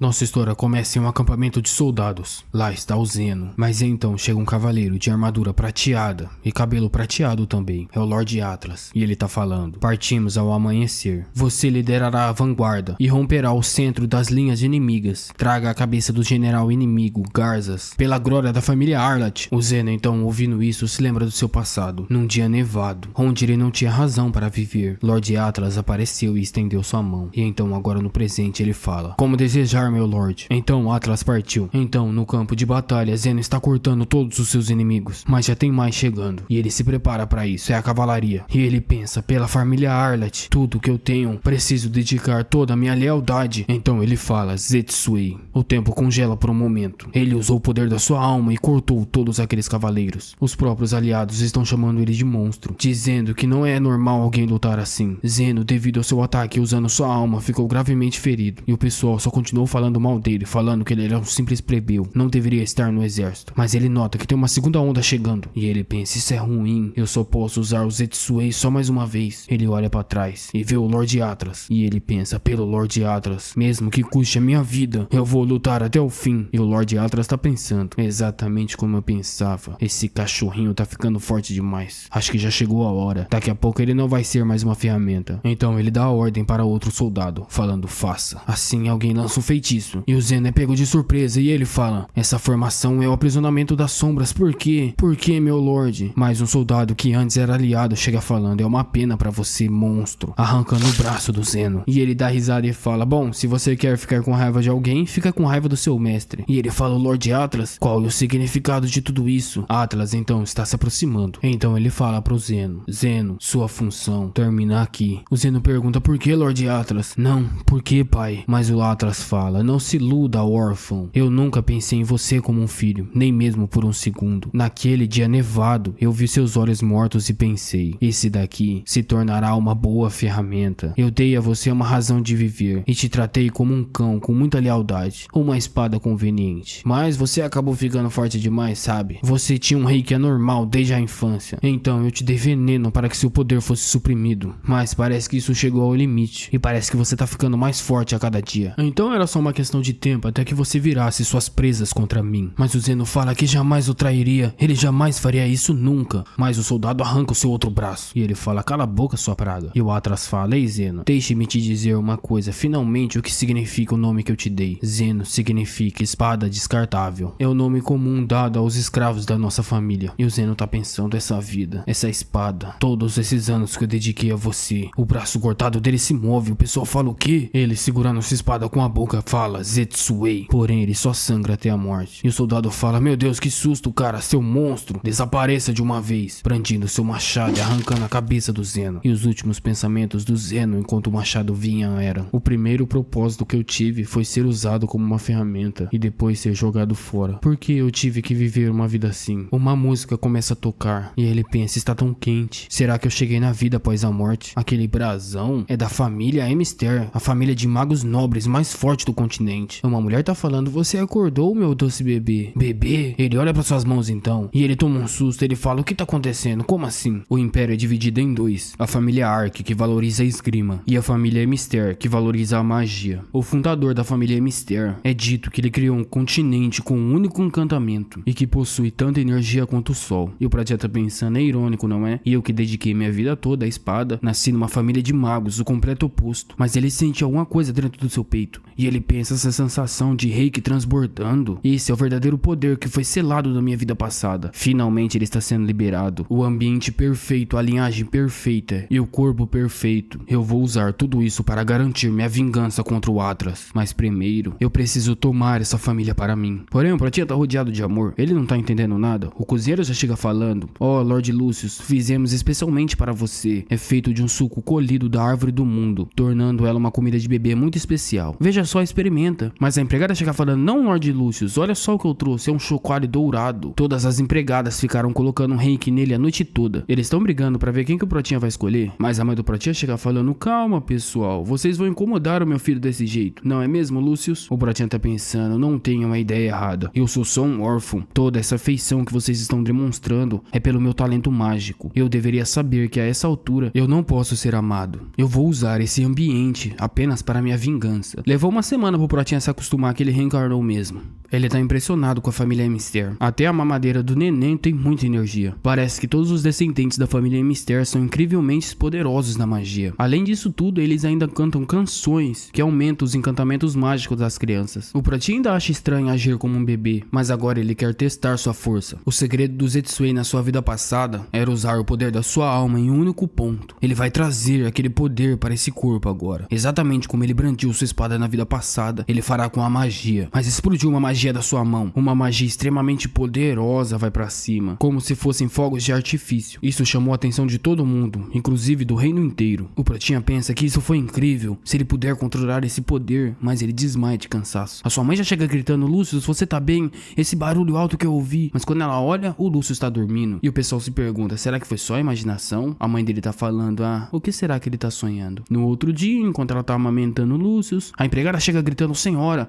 Nossa história começa em um acampamento de soldados. Lá está o Zeno. Mas então chega um cavaleiro de armadura prateada e cabelo prateado também. É o Lord Atlas. E ele tá falando: partimos ao amanhecer. Você liderará a vanguarda e romperá o centro das linhas inimigas. Traga a cabeça do general inimigo, Garzas, pela glória da família Arlat. O Zeno então, ouvindo isso, se lembra do seu passado. Num dia nevado, onde ele não tinha razão para viver, Lord Atlas apareceu e estendeu sua mão. E então, agora no presente, ele fala: como desejar, meu Lord. Então Atlas partiu. Então, no campo de batalha, Zeno está cortando todos os seus inimigos, mas já tem mais chegando. E ele se prepara para isso, é a cavalaria. E ele pensa: pela família Arlat, tudo que eu tenho, preciso dedicar toda a minha lealdade. Então ele fala: Zetsuei. O tempo congela por um momento. Ele usou o poder da sua alma e cortou todos aqueles cavaleiros. Os próprios aliados estão chamando ele de monstro, dizendo que não é normal alguém lutar assim. Zeno, devido ao seu ataque usando sua alma, ficou gravemente ferido. E o pessoal só continuou falando mal dele, falando que ele era um simples plebeu, não deveria estar no exército. Mas ele nota que tem uma segunda onda chegando. E ele pensa: isso é ruim, eu só posso usar o Zetsuei só mais uma vez. Ele olha para trás e vê o Lord Atlas. E ele pensa: pelo Lord Atlas, mesmo que custe a minha vida, eu vou lutar até o fim. E o Lord Atlas tá pensando: exatamente como eu pensava. Esse cachorrinho tá ficando forte demais. Acho que já chegou a hora. Daqui a pouco ele não vai ser mais uma ferramenta. Então ele dá a ordem para outro soldado, falando: faça. Assim alguém lança um feitiço. E o Zeno é pego de surpresa e ele fala: essa formação é o aprisionamento das sombras. Por quê? Por quê, meu Lord? Mas um soldado que antes era aliado chega falando: é uma pena pra você, monstro. Arrancando o braço do Zeno. E ele dá risada e fala: bom, se você quer ficar com raiva de alguém, fica com raiva do seu mestre. E ele fala: o Lord Atlas, qual é o significado de tudo isso? Atlas então está se aproximando. Então ele fala pro Zeno: Zeno, sua função termina aqui. O Zeno pergunta: por que, Lord Atlas? Não, por que, pai? Mas o Atlas fala: não se iluda, órfão. Eu nunca pensei em você como um filho, nem mesmo por um segundo. Naquele dia nevado, eu vi seus olhos mortos e pensei: esse daqui se tornará uma boa ferramenta. Eu dei a você uma razão de viver e te tratei como um cão com muita lealdade, uma espada conveniente. Mas você acabou ficando forte demais, sabe? Você tinha um reiki anormal desde a infância. Então eu te dei veneno para que seu poder fosse suprimido. Mas parece que isso chegou ao limite e parece que você tá ficando mais forte a cada dia. Então era só uma questão de tempo até que você virasse suas presas contra mim. Mas o Zeno fala que jamais o trairia. Ele jamais faria isso nunca. Mas o soldado arranca o seu outro braço. E ele fala: cala a boca, sua praga. E o Atlas fala: ei, Zeno, deixe-me te dizer uma coisa. Finalmente, o que significa o nome que eu te dei? Zeno significa espada descartável. É o nome comum dado aos escravos da nossa família. E o Zeno tá pensando: essa vida, essa espada, todos esses anos que eu dediquei a você. O braço cortado dele se move. O pessoal fala o quê? Ele, segurando sua espada com a boca, fala: Zetsuei. Porém, ele só sangra até a morte. E o soldado fala: meu Deus, que susto, cara, seu monstro. Desapareça de uma vez. Brandindo seu machado e arrancando a cabeça do Zeno. E os últimos pensamentos do Zeno enquanto o machado vinha eram: o primeiro propósito que eu tive foi ser usado como uma ferramenta e depois ser jogado fora. Por que eu tive que viver uma vida assim? Uma música começa a tocar e ele pensa: está tão quente. Será que eu cheguei na vida após a morte? Aquele brasão é da família Emister, a família de magos nobres mais forte do continente. Uma mulher tá falando: você acordou, meu doce bebê? Bebê? Ele olha para suas mãos então e ele toma um susto. Ele fala: o que tá acontecendo? Como assim? O império é dividido em dois: a família Ark, que valoriza a esgrima, e a família Emister, que valoriza a magia. O fundador da família Emister é dito que ele criou um continente com um único encantamento e que possui tanta energia quanto o sol. E o Pratia tá pensando: é irônico, não é? E eu que dediquei minha vida toda à espada, nasci numa família de magos, o completo oposto. Mas ele sente alguma coisa dentro do seu peito e ele pensa: essa sensação de reiki transbordando, esse é o verdadeiro poder que foi selado da minha vida passada. Finalmente ele está sendo liberado. O ambiente perfeito, a linhagem perfeita e o corpo perfeito. Eu vou usar tudo isso para garantir minha vingança contra o Atlas. Mas primeiro, eu preciso tomar essa família para mim. Porém, o Pratia tá rodeado de amor. Ele não tá entendendo nada. O cozinheiro já chega falando: ó, Lord Lucius, fizemos especialmente para você. É feito de um suco colhido da árvore do mundo, tornando ela uma comida de bebê muito especial. Veja só, experimenta. Mas a empregada chega falando: não, Lord Lucius, olha só o que eu trouxe. É um chocolate dourado. Todas as empregadas ficaram colocando um reiki nele a noite toda. Eles estão brigando para ver quem que o Pratinha vai escolher. Mas a mãe do Pratinha chega falando: calma, pessoal, vocês vão incomodar o meu filho desse jeito, não é mesmo, Lucius? O Pratinha tá pensando: não tenho uma ideia errada. Eu sou só um órfão. Toda essa afeição que vocês estão demonstrando é pelo meu talento mágico. Eu deveria saber que a essa altura eu não posso ser amado. Eu vou usar esse ambiente apenas para minha vingança. Levou uma semana semana pro Pratinha se acostumar que ele reencarnou mesmo. Ele tá impressionado com a família Emister. Até a mamadeira do neném tem muita energia. Parece que todos os descendentes da família Emister são incrivelmente poderosos na magia. Além disso tudo, eles ainda cantam canções que aumentam os encantamentos mágicos das crianças. O Pratinha ainda acha estranho agir como um bebê, mas agora ele quer testar sua força. O segredo do Zetsuei na sua vida passada era usar o poder da sua alma em um único ponto. Ele vai trazer aquele poder para esse corpo agora. Exatamente como ele brandiu sua espada na vida passada, ele fará com a magia. Mas explodiu uma magia da sua mão. Uma magia extremamente poderosa vai pra cima, como se fossem fogos de artifício. Isso chamou a atenção de todo mundo, inclusive do reino inteiro. O Pratinha pensa que isso foi incrível, se ele puder controlar esse poder, mas ele desmaia de cansaço. A sua mãe já chega gritando: Lúcio, você tá bem? Esse barulho alto que eu ouvi. Mas quando ela olha, o Lúcio está dormindo. E o pessoal se pergunta: será que foi só imaginação? A mãe dele tá falando: o que será que ele tá sonhando? No outro dia, enquanto ela tá amamentando o Lúcio, a empregada chega gritando: senhora,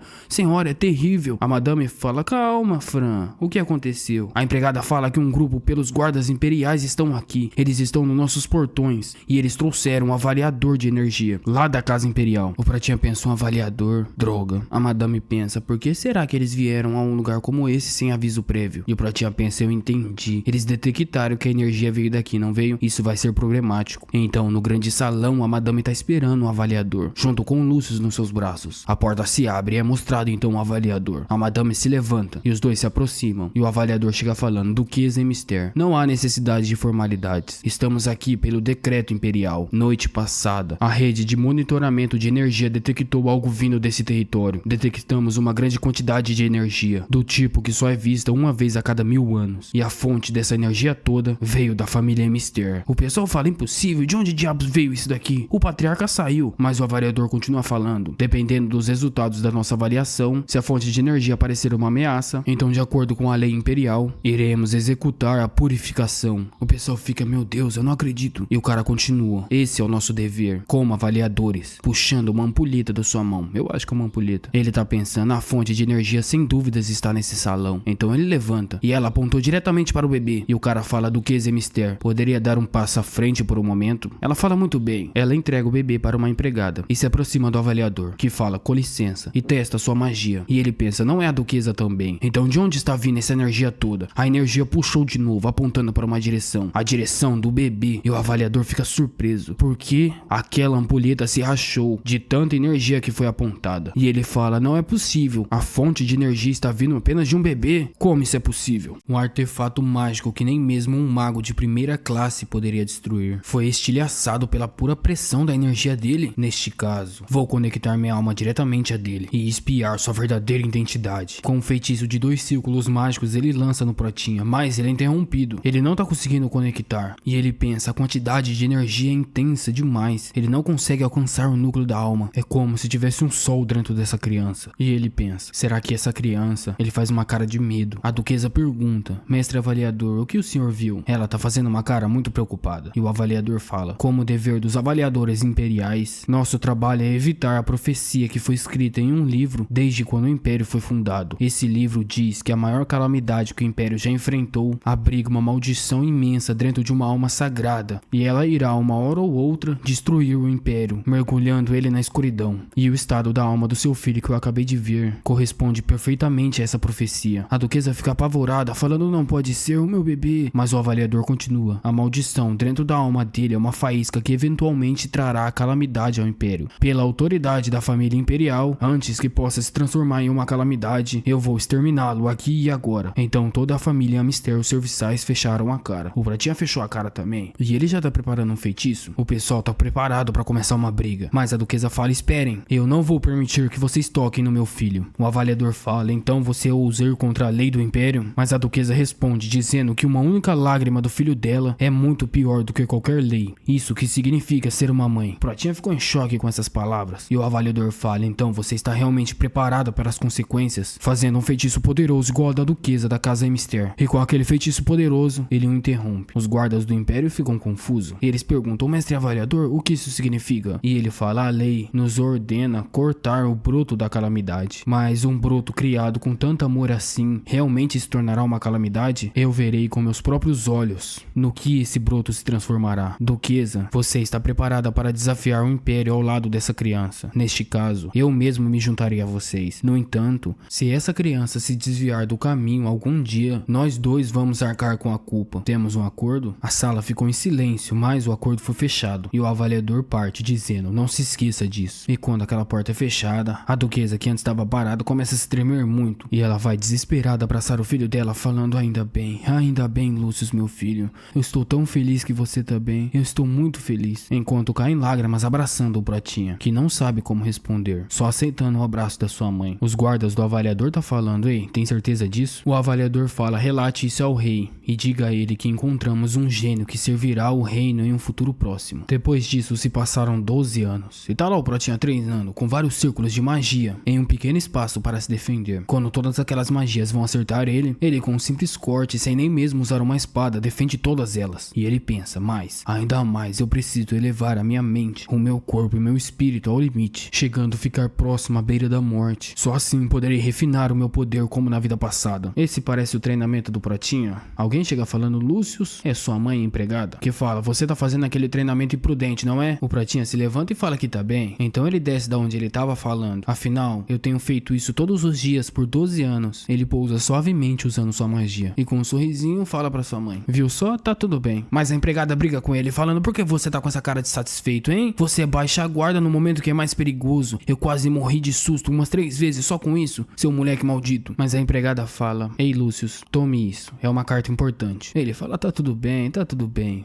é terrível. A madame fala: calma, Fran, o que aconteceu? A empregada fala que um grupo pelos guardas imperiais estão aqui. Eles estão nos nossos portões e eles trouxeram um avaliador de energia lá da casa imperial. O Pratinha pensa: um avaliador? Droga. A madame pensa: por que será que eles vieram a um lugar como esse sem aviso prévio? E o Pratinha pensa: eu entendi. Eles detectaram que a energia veio daqui, não veio? Isso vai ser problemático. Então, no grande salão, a madame tá esperando um avaliador, junto com o Lúcio nos seus braços. A porta se abre e é mostrado então um avaliador. A madame se levanta e os dois se aproximam. E o avaliador chega falando: Duquesa Emister, não há necessidade de formalidades. Estamos aqui pelo decreto imperial. Noite passada, a rede de monitoramento de energia detectou algo vindo desse território. Detectamos uma grande quantidade de energia, do tipo que só é vista uma vez a cada 1000 anos. E a fonte dessa energia toda veio da família Emister. O pessoal fala: impossível, de onde diabos veio isso daqui? O patriarca saiu. Mas o avaliador continua falando: dependendo dos resultados da nossa avaliação, se a fonte de energia parecer uma ameaça, então de acordo com a lei imperial, iremos executar a purificação. O pessoal fica: meu Deus, eu não acredito. E o cara continua: esse é o nosso dever, como avaliadores, puxando uma ampulheta da sua mão. Eu acho que é uma ampulheta. Ele tá pensando: a fonte de energia sem dúvidas está nesse salão. Então ele levanta e ela apontou diretamente para o bebê. E o cara fala: Duquesa Emister, poderia dar um passo à frente por um momento? Ela fala: muito bem. Ela entrega o bebê para uma empregada e se aproxima do avaliador, que fala: com licença, e testa sua magia. E ele pensa: não é a duquesa também? Então de onde está vindo essa energia toda? A energia puxou de novo, apontando para uma direção, a direção do bebê. E o avaliador fica surpreso, porque aquela ampulheta se rachou de tanta energia que foi apontada. E ele fala: não é possível, a fonte de energia está vindo apenas de um bebê? Como isso é possível? Um artefato mágico que nem mesmo um mago de primeira classe poderia destruir foi estilhaçado pela pura pressão da energia dele. Neste caso, vou conectar minha alma diretamente a dele e espiar sua verdadeira identidade. Com um feitiço de 2 círculos mágicos, ele lança no Pratinha, mas ele é interrompido. Ele não tá conseguindo conectar. E ele pensa: a quantidade de energia é intensa demais. Ele não consegue alcançar o núcleo da alma. É como se tivesse um sol dentro dessa criança. E ele pensa: será que essa criança? Ele faz uma cara de medo. A duquesa pergunta: mestre avaliador, o que o senhor viu? Ela tá fazendo uma cara muito preocupada. E o avaliador fala: como dever dos avaliadores imperiais, nosso trabalho é evitar a profecia que foi escrita em um livro desde quando o império foi fundado. Esse livro diz que a maior calamidade que o império já enfrentou abriga uma maldição imensa dentro de uma alma sagrada, e ela irá uma hora ou outra destruir o império, mergulhando ele na escuridão. E o estado da alma do seu filho que eu acabei de ver corresponde perfeitamente a essa profecia. A duquesa fica apavorada, falando: não pode ser o meu bebê. Mas o avaliador continua: a maldição dentro da alma dele é uma faísca que eventualmente trará a calamidade ao império. Pela autoridade da família imperial, antes que possa se transformar em uma calamidade, eu vou exterminá-lo aqui e agora. Então toda a família Emister e os serviçais fecharam a cara. O Pratinha fechou a cara também. E ele já tá preparando um feitiço. O pessoal tá preparado pra começar uma briga. Mas a duquesa fala: esperem, eu não vou permitir que vocês toquem no meu filho. O avaliador fala: então você ousa ir contra a lei do império? Mas a duquesa responde dizendo que uma única lágrima do filho dela é muito pior do que qualquer lei. Isso que significa ser uma mãe. O Pratinha ficou em choque com essas palavras. E o avaliador fala: então você está realmente preparado para as consequências consequências, fazendo um feitiço poderoso igual ao da duquesa da casa Emister. E com aquele feitiço poderoso, ele o interrompe. Os guardas do Império ficam confusos. E eles perguntam ao mestre avaliador o que isso significa. E ele fala: a lei nos ordena cortar o broto da calamidade. Mas um broto criado com tanto amor assim, realmente se tornará uma calamidade? Eu verei com meus próprios olhos no que esse broto se transformará. Duquesa, você está preparada para desafiar o Império ao lado dessa criança. Neste caso, eu mesmo me juntarei a vocês. No entanto, se essa criança se desviar do caminho algum dia, nós dois vamos arcar com a culpa. Temos um acordo? A sala ficou em silêncio, mas o acordo foi fechado. E o avaliador parte dizendo: não se esqueça disso. E quando aquela porta é fechada, a duquesa, que antes estava parada, começa a se tremer muito. E ela vai desesperada abraçar o filho dela, falando: ainda bem, Lúcio, meu filho. Eu estou tão feliz que você tá bem. Eu estou muito feliz. Enquanto cai em lágrimas abraçando o Pratinha, que não sabe como responder, só aceitando o abraço da sua mãe. Os guardas do avaliador tá falando: ei, tem certeza disso? O avaliador fala: relate isso ao rei e diga a ele que encontramos um gênio que servirá ao reino em um futuro próximo. Depois disso se passaram 12 anos e tá lá o Pratinha treinando com vários círculos de magia em um pequeno espaço para se defender. Quando todas aquelas magias vão acertar ele com um simples corte, sem nem mesmo usar uma espada, defende todas elas. E ele pensa: ainda mais eu preciso elevar a minha mente, o meu corpo e meu espírito ao limite, chegando a ficar próximo à beira da morte. Só assim poderei refinar o meu poder como na vida passada. Esse parece o treinamento do Pratinha. Alguém chega falando: Lúcio, é sua mãe empregada? Que fala: você tá fazendo aquele treinamento imprudente, não é? O Pratinha se levanta e fala que tá bem. Então ele desce da onde ele tava falando: afinal, eu tenho feito isso todos os dias por 12 anos. Ele pousa suavemente usando sua magia e com um sorrisinho fala pra sua mãe: viu só? Tá tudo bem. Mas a empregada briga com ele falando: por que você tá com essa cara de satisfeito, hein? Você baixa a guarda no momento que é mais perigoso. Eu quase morri de susto umas 3 vezes só com isso, seu moleque maldito. Mas a empregada fala: ei, Lúcio, tome isso, é uma carta importante. Ele fala: tá tudo bem.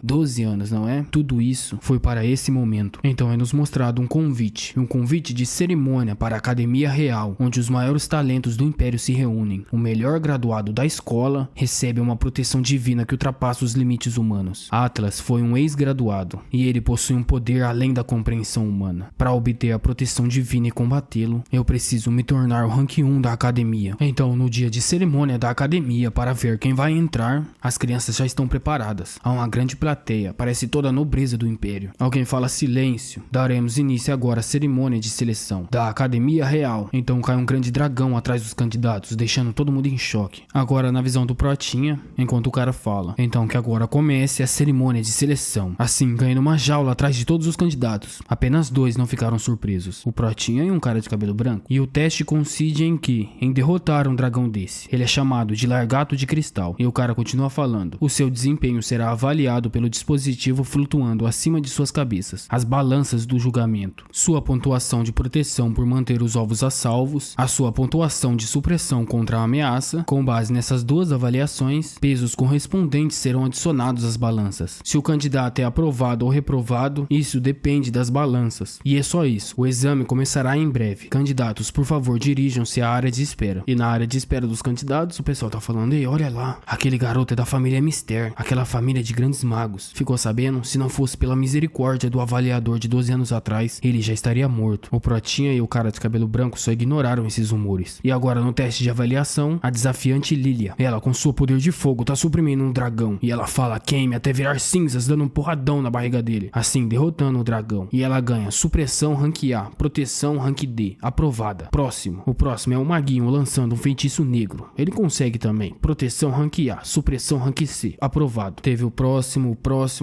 12 anos, não é? Tudo isso foi para esse momento. Então é nos mostrado um convite de cerimônia para a Academia Real, onde os maiores talentos do Império se reúnem. O melhor graduado da escola recebe uma proteção divina que ultrapassa os limites humanos. Atlas foi um ex-graduado e ele possui um poder além da compreensão humana. Para obter a proteção divina e combatê-lo, eu preciso me tornar o rank 1 da academia. Então, no dia de cerimônia da academia, para ver quem vai entrar, as crianças já estão preparadas. Há uma grande plateia, parece toda a nobreza do Império. Alguém fala: silêncio, daremos início agora à cerimônia de seleção da Academia Real. Então cai um grande dragão atrás dos candidatos, deixando todo mundo em choque. Agora na visão do Pratinha, enquanto o cara fala: então que agora comece a cerimônia de seleção. Assim, caindo uma jaula atrás de todos os candidatos. Apenas 2 não ficaram surpresos: o Pratinha e um cara de cabelo branco. E o teste consiste em derrotar um dragão desse. Ele é chamado de Largato de Cristal. E o cara continua falando: o seu desempenho será avaliado pelo dispositivo flutuando acima de suas cabeças, as balanças do julgamento, sua pontuação de proteção por manter os ovos a salvos, a sua pontuação de supressão contra a ameaça. Com base nessas 2 avaliações, pesos correspondentes serão adicionados às balanças. Se o candidato é aprovado ou reprovado, isso depende das balanças. E é só isso. O exame começará em breve. Candidatos, por favor, dirijam-se à área de espera. E na área de espera dos candidatos, o pessoal tá falando: ei, olha lá, aquele garoto é da família Emister, aquela família de grandes magos. Ficou sabendo? Se não fosse pela misericórdia do avaliador de 12 anos atrás, ele já estaria morto. O Pratinha e o cara de cabelo branco só ignoraram esses rumores. E agora no teste de avaliação, a desafiante Lilia, ela com seu poder de fogo tá suprimindo um dragão. E ela fala: queime até virar cinzas, dando um porradão na barriga dele, assim derrotando o dragão. E ela ganha supressão rank A, proteção rank D, aprovada. O próximo é o maguinho lançando um feitiço negro. Ele consegue também proteção rank A, supressão rank C, aprovado. Teve o próximo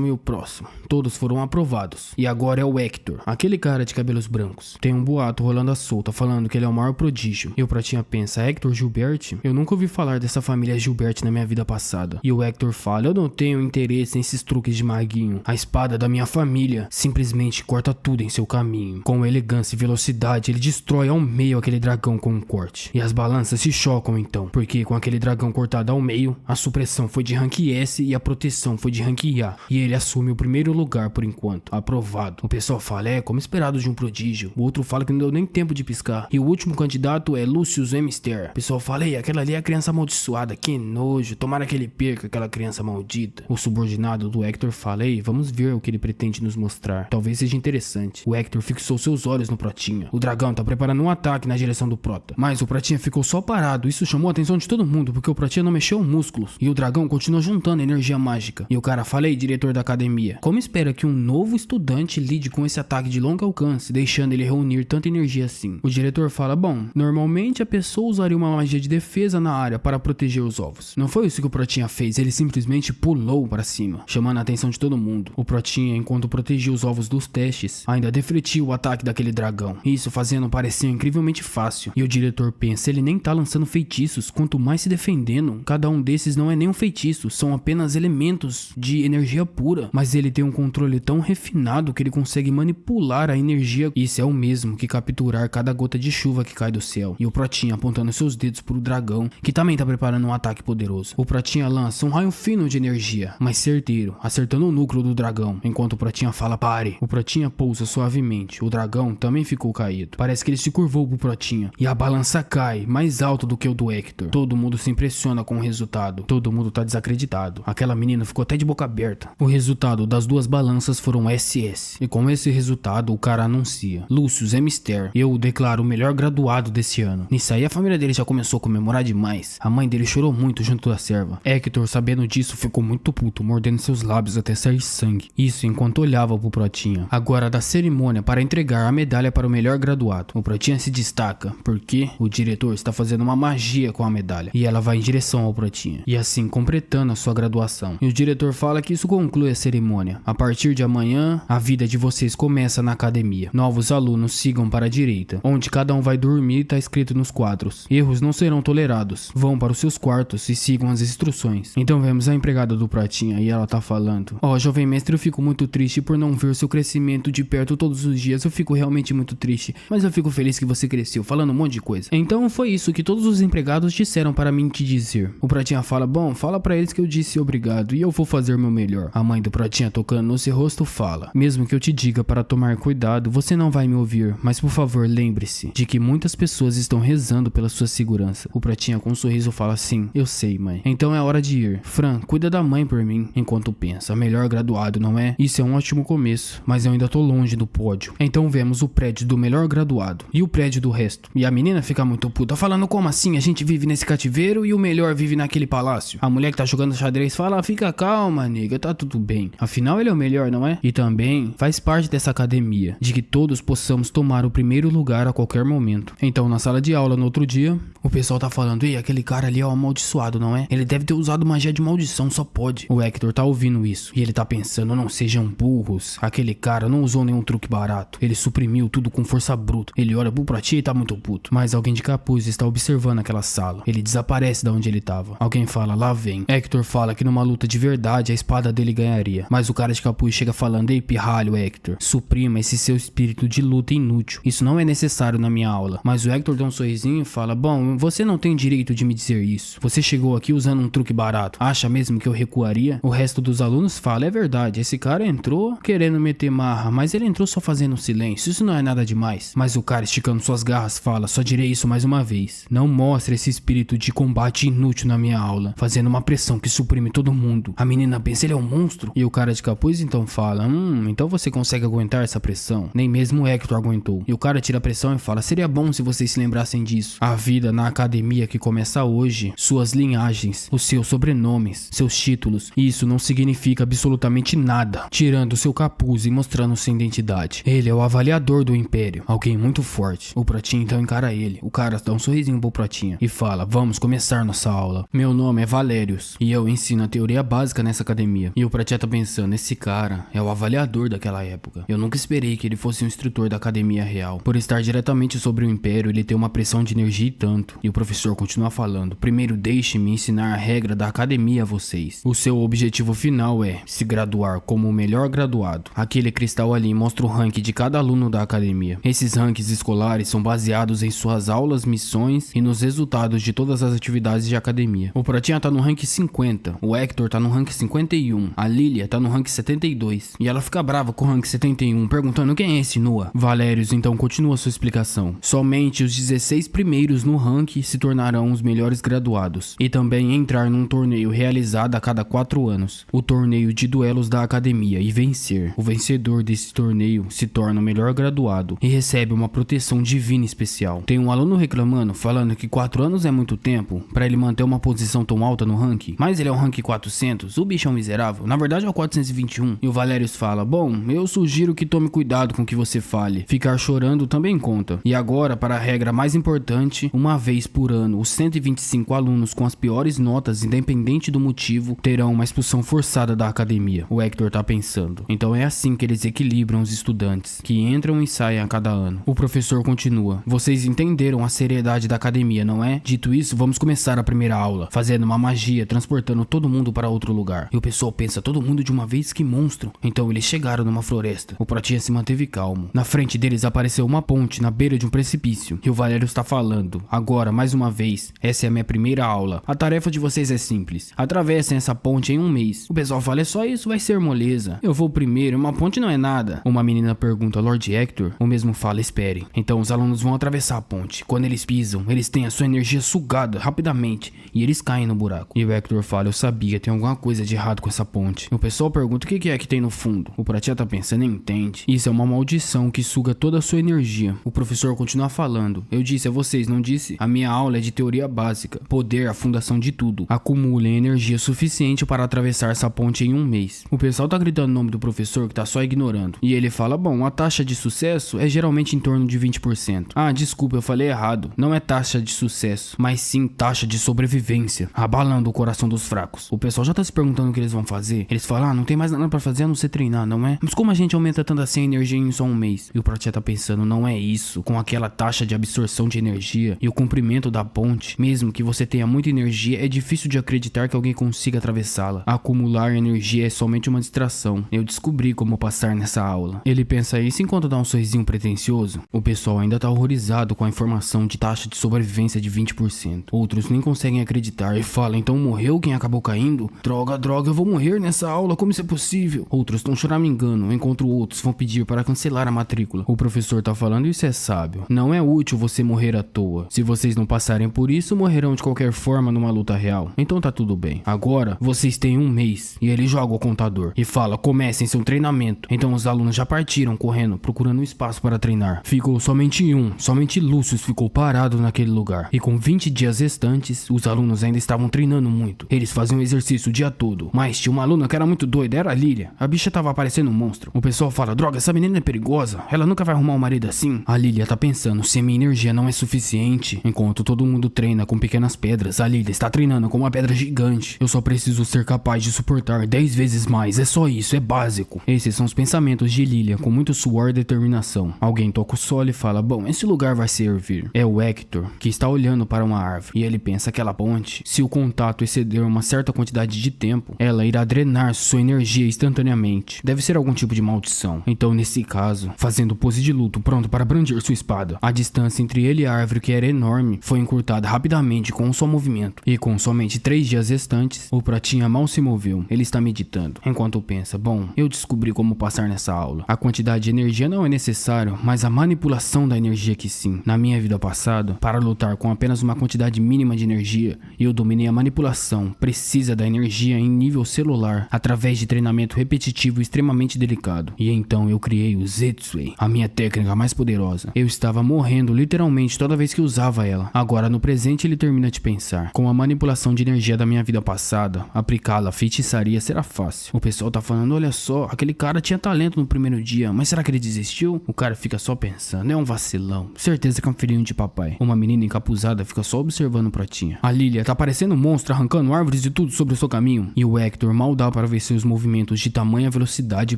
e o próximo. Todos foram aprovados. E agora é o Hector, aquele cara de cabelos brancos. Tem um boato rolando à solta falando que ele é o maior prodígio. E o Pratinha pensa: Hector Gilbert? Eu nunca ouvi falar dessa família Gilbert na minha vida passada. E o Hector fala: eu não tenho interesse nesses truques de maguinho. A espada da minha família simplesmente corta tudo em seu caminho. Com elegância e velocidade, ele destrói ao meio aquele dragão com um corte. E as balanças se chocam então, porque com aquele dragão cortado ao meio, a supressão foi de rank S e a proteção foi de rank A. E ele assume o primeiro lugar por enquanto. Aprovado. O pessoal fala: é como esperado de um prodígio. O outro fala que não deu nem tempo de piscar. E o último candidato é Lucius Emister. O pessoal fala: ei, aquela ali é a criança amaldiçoada, que nojo, tomara que ele perca aquela criança maldita. O subordinado do Hector fala: ei, vamos ver o que ele pretende nos mostrar. Talvez seja interessante. O Hector fixou seus olhos no Protinha. O dragão tá preparando um ataque na direção do Prota, mas Mas o Pratinha ficou só parado. Isso chamou a atenção de todo mundo, porque o Pratinha não mexeu músculos. E o dragão continua juntando energia mágica. E o cara fala: ei, diretor da academia, como espera que um novo estudante lide com esse ataque de longo alcance, deixando ele reunir tanta energia assim? O diretor fala: bom, normalmente a pessoa usaria uma magia de defesa na área para proteger os ovos. Não foi isso que o Pratinha fez, ele simplesmente pulou para cima, chamando a atenção de todo mundo. O Pratinha, enquanto protegia os ovos dos testes, ainda defletiu o ataque daquele dragão, isso fazendo parecer incrivelmente fácil. E o diretor pensa: ele nem tá lançando feitiços, quanto mais se defendendo. Cada um desses não é nem um feitiço, são apenas elementos de energia pura, mas ele tem um controle tão refinado que ele consegue manipular a energia. Isso é o mesmo que capturar cada gota de chuva que cai do céu. E o Pratinha apontando seus dedos pro dragão, que também tá preparando um ataque poderoso. O Pratinha lança um raio fino de energia, mas certeiro, acertando o núcleo do dragão, enquanto o Pratinha fala: pare. O Pratinha pousa suavemente, o dragão também ficou caído. Parece que ele se curvou pro Pratinha, e a balança cai mais alto do que o do Hector. Todo mundo se impressiona com o resultado, todo mundo tá desacreditado. Aquela menina ficou até de boca aberta. O resultado das duas balanças foram SS, e com esse resultado o cara anuncia: Lucius é Mister, eu o declaro o melhor graduado desse ano. Nisso aí a família dele já começou a comemorar demais. A mãe dele chorou muito junto da serva. Hector, sabendo disso, ficou muito puto, mordendo seus lábios até sair sangue. Isso enquanto olhava pro Pratinha. Agora da cerimônia para entregar a medalha para o melhor graduado. O Pratinha se destaca porque o diretor está fazendo uma magia com a medalha, e ela vai em direção ao Pratinha, e assim completando a sua graduação. E o diretor fala que isso conclui a cerimônia. A partir de amanhã, a vida de vocês começa na academia. Novos alunos sigam para a direita, onde cada um vai dormir, tá escrito nos quadros. Erros não serão tolerados. Vão para os seus quartos e sigam as instruções. Então vemos a empregada do Pratinha, e ela tá falando: ó, jovem mestre, eu fico muito triste por não ver seu crescimento de perto todos os dias. Eu fico realmente muito triste, mas eu fico feliz que você cresceu, falando um monte de coisa. Então foi isso que todos os empregados disseram para mim te dizer. O Pratinha fala: bom, fala pra eles que eu disse obrigado e eu vou fazer o meu melhor. A mãe do Pratinha, tocando no seu rosto, fala: mesmo que eu te diga para tomar cuidado, você não vai me ouvir, mas por favor lembre-se de que muitas pessoas estão rezando pela sua segurança. O Pratinha com um sorriso fala: sim, eu sei, mãe. Então é hora de ir. Fran, cuida da mãe por mim. Enquanto pensa: melhor graduado, não é? Isso é um ótimo começo, mas eu ainda tô longe do pódio. Então vemos o prédio do melhor graduado e o prédio do resto. E a menina fica muito puta, falando: como assim? A gente vive nesse cativeiro e o melhor vive naquele palácio. A mulher que tá jogando xadrez fala: fica calma, nega, tá tudo bem. Afinal ele é o melhor, não é? E também faz parte dessa academia, de que todos possamos tomar o primeiro lugar a qualquer momento. Então na sala de aula no outro dia, o pessoal tá falando: ei, aquele cara ali é o amaldiçoado, não é? Ele deve ter usado magia de maldição, só pode. O Hector tá ouvindo isso, e ele tá pensando: não sejam burros, aquele cara não usou nenhum truque barato, ele suprimiu tudo com força bruta. Ele olha pro Pratinha e tá muito puto. Mas alguém de capuz está observando aquela sala. Ele desaparece da onde ele tava. Alguém fala: lá vem. Hector fala que numa luta de verdade a espada dele ganharia, mas o cara de capuz chega falando: ei, pirralho, Hector, suprima esse seu espírito de luta inútil, isso não é necessário na minha aula. Mas o Hector dá um sorrisinho e fala: bom, você não tem direito de me dizer isso, você chegou aqui usando um truque barato, acha mesmo que eu recuaria? O resto dos alunos fala: é verdade, esse cara entrou querendo meter marra, mas ele entrou só fazendo silêncio, isso não é nada demais. Mas o cara, esticando suas garras, fala: só direi isso mais uma vez, não mostre esse espírito de combate inútil na minha aula, fazendo uma pressão que suprime todo mundo. A menina pensa: ele é um monstro. E o cara de capuz então fala: então você consegue aguentar essa pressão? Nem mesmo o Hector aguentou. E o cara tira a pressão e fala: seria bom se vocês se lembrassem disso. A vida na academia que começa hoje, suas linhagens, os seus sobrenomes, seus títulos, isso não significa absolutamente nada, tirando seu capuz e mostrando sua identidade. Ele é o avaliador do império, alguém muito forte. O Pratinha então encara ele. O cara dá um sorrisinho pro Pratinha e fala: vamos começar nossa aula. Meu nome é Valérius e eu ensino a teoria básica nessa academia. E o Pratinha tá pensando: esse cara é o avaliador daquela época. Eu nunca esperei que ele fosse um instrutor da academia real. Por estar diretamente sobre o império, ele tem uma pressão de energia e tanto. E o professor continua falando: primeiro deixe-me ensinar a regra da academia a vocês. O seu objetivo final é se graduar como o melhor graduado. Aquele cristal ali mostra o ranking de cada aluno da academia. Esses rankings escolares são baseados em suas aulas, missões e nos resultados de todas as atividades de academia. O Pratinha tá no rank 50, o Hector tá no rank 51, a Lilia tá no rank 72. E ela fica brava com o rank 71, perguntando: quem é esse Noah? Valérius então continua sua explicação: somente os 16 primeiros no ranking ranking se tornarão os melhores graduados e também entrar num torneio realizado a cada 4 anos, o torneio de duelos da academia, e vencer. O vencedor desse torneio se torna o melhor graduado e recebe uma proteção divina especial. Tem um aluno reclamando, falando que 4 anos é muito tempo para ele manter uma posição tão alta no ranking, mas ele é o ranking 400, o bicho é um miserável, na verdade é o 421. E o Valerius fala: bom, eu sugiro que tome cuidado com o que você fale, ficar chorando também conta. E agora, para a regra mais importante, uma vez por ano, os 125 alunos com as piores notas, independente do motivo, terão uma expulsão forçada da academia. O Hector tá pensando. Então é assim que eles equilibram os estudantes, que entram e saem a cada ano. O professor continua: vocês entenderam a seriedade da academia, não é? Dito isso, vamos começar a primeira aula, fazendo uma magia, transportando todo mundo para outro lugar. E o pessoal pensa: todo mundo de uma vez, que monstro. Então eles chegaram numa floresta. O Protinha se manteve calmo. Na frente deles apareceu uma ponte na beira de um precipício. E o Valerius está falando: agora, mais uma vez, essa é a minha primeira aula. A tarefa de vocês é simples. Atravessem essa ponte em um mês. O pessoal fala: é só isso, vai ser moleza. Eu vou primeiro, uma ponte não é nada. Uma menina pergunta: Lord Hector? O mesmo fala: esperem. Então os alunos vão atravessar a ponte. Quando eles pisam, eles têm a sua energia sugada rapidamente e eles caem no buraco. E o Hector fala: eu sabia, tem alguma coisa de errado com essa ponte. O pessoal pergunta: o que é que tem no fundo? O Pratia tá pensando: entende? Isso é uma maldição que suga toda a sua energia. O professor continua falando: eu disse a vocês, não disse? A minha aula é de teoria básica. Poder, a fundação de tudo. Acumulem energia suficiente para atravessar essa ponte em um mês. O pessoal tá gritando o nome do professor, que tá só ignorando. E ele fala: bom, a taxa de sucesso é geralmente em torno de 20%. Ah, desculpa, eu falei errado. Não é taxa de sucesso, mas sim taxa de sobrevivência, abalando o coração dos fracos. O pessoal já tá se perguntando o que eles vão fazer. Eles falam: ah, não tem mais nada pra fazer a não ser treinar, não é? Mas como a gente aumenta tanto assim a energia em só um mês? E o Protia tá pensando: não é isso. Com aquela taxa de absorção de energia e o comprimento da ponte, mesmo que você tenha muita energia, é difícil de acreditar que alguém consiga atravessá-la. Acumular energia é somente uma distração. Eu descobri como passar nessa aula. Ele pensa isso enquanto dá um sorrisinho pretensioso. O pessoal ainda tá horrorizado com a informação de taxa de sobrevivência de 20%. Outros nem conseguem acreditar e falam: então morreu quem acabou caindo? Droga, eu vou morrer nessa aula, como isso é possível? Outros estão choramingando, enquanto outros vão pedir para cancelar a matrícula. O professor tá falando: isso é sábio. Não é útil você morrer à toa. Se vocês não passarem por isso, morrerão de qualquer forma numa luta real. Então tá tudo bem. Agora, vocês têm um mês. E ele joga o contador e fala: comecem seu treinamento. Então os alunos já partiram correndo, procurando um espaço para treinar. Ficou somente um. Somente Lúcius ficou parado naquele lugar. E com 20 dias restantes, os alunos ainda estavam treinando muito. Eles faziam exercício o dia todo. Mas tinha uma aluna que era muito doida, era a Lilia. A bicha tava parecendo um monstro. O pessoal fala: droga, essa menina é perigosa. Ela nunca vai arrumar um marido assim. A Lilia tá pensando: se a minha energia não é suficiente. Enquanto todo mundo treina com pequenas pedras, a Lilia está treinando com uma pedra gigante. Eu só preciso ser capaz de suportar 10 vezes mais. É só isso, é básico. Esses são os pensamentos de Lilia, com muito suor e determinação. Alguém toca o solo e fala: bom, esse lugar vai servir. É o Hector, que está olhando para uma árvore. E ele pensa: aquela ponte, se o contato exceder uma certa quantidade de tempo, ela irá drenar sua energia instantaneamente. Deve ser algum tipo de maldição. Então, nesse caso, fazendo pose de luto, pronto para brandir sua espada, a distância entre ele e a árvore, que era enorme, foi encurtada rapidamente com um só movimento. E com somente 3 dias restantes, o Pratinha mal se moveu. Ele está meditando, enquanto pensa: bom, eu descobri como passar nessa aula. A quantidade de energia não é necessário, mas a manipulação da energia que sim. Na minha vida passada, para lutar com apenas uma quantidade mínima de energia, eu dominei a manipulação precisa da energia em nível celular, através de treinamento repetitivo extremamente delicado. E então eu criei o Zetsui, a minha técnica mais poderosa. Eu estava morrendo literalmente toda vez que usava ela. Agora no presente ele termina de pensar: com a manipulação de energia da minha vida passada, aplicá-la à feitiçaria será fácil. O pessoal tá falando: olha só, aquele cara tinha talento no primeiro dia, mas será que ele desistiu? O cara fica só pensando: é um vacilão, certeza que é um filhinho de papai. Uma menina encapuzada fica só observando o Pratinha. A Lilia tá parecendo um monstro, arrancando árvores de tudo sobre o seu caminho. E o Hector mal dá para ver seus movimentos de tamanha velocidade e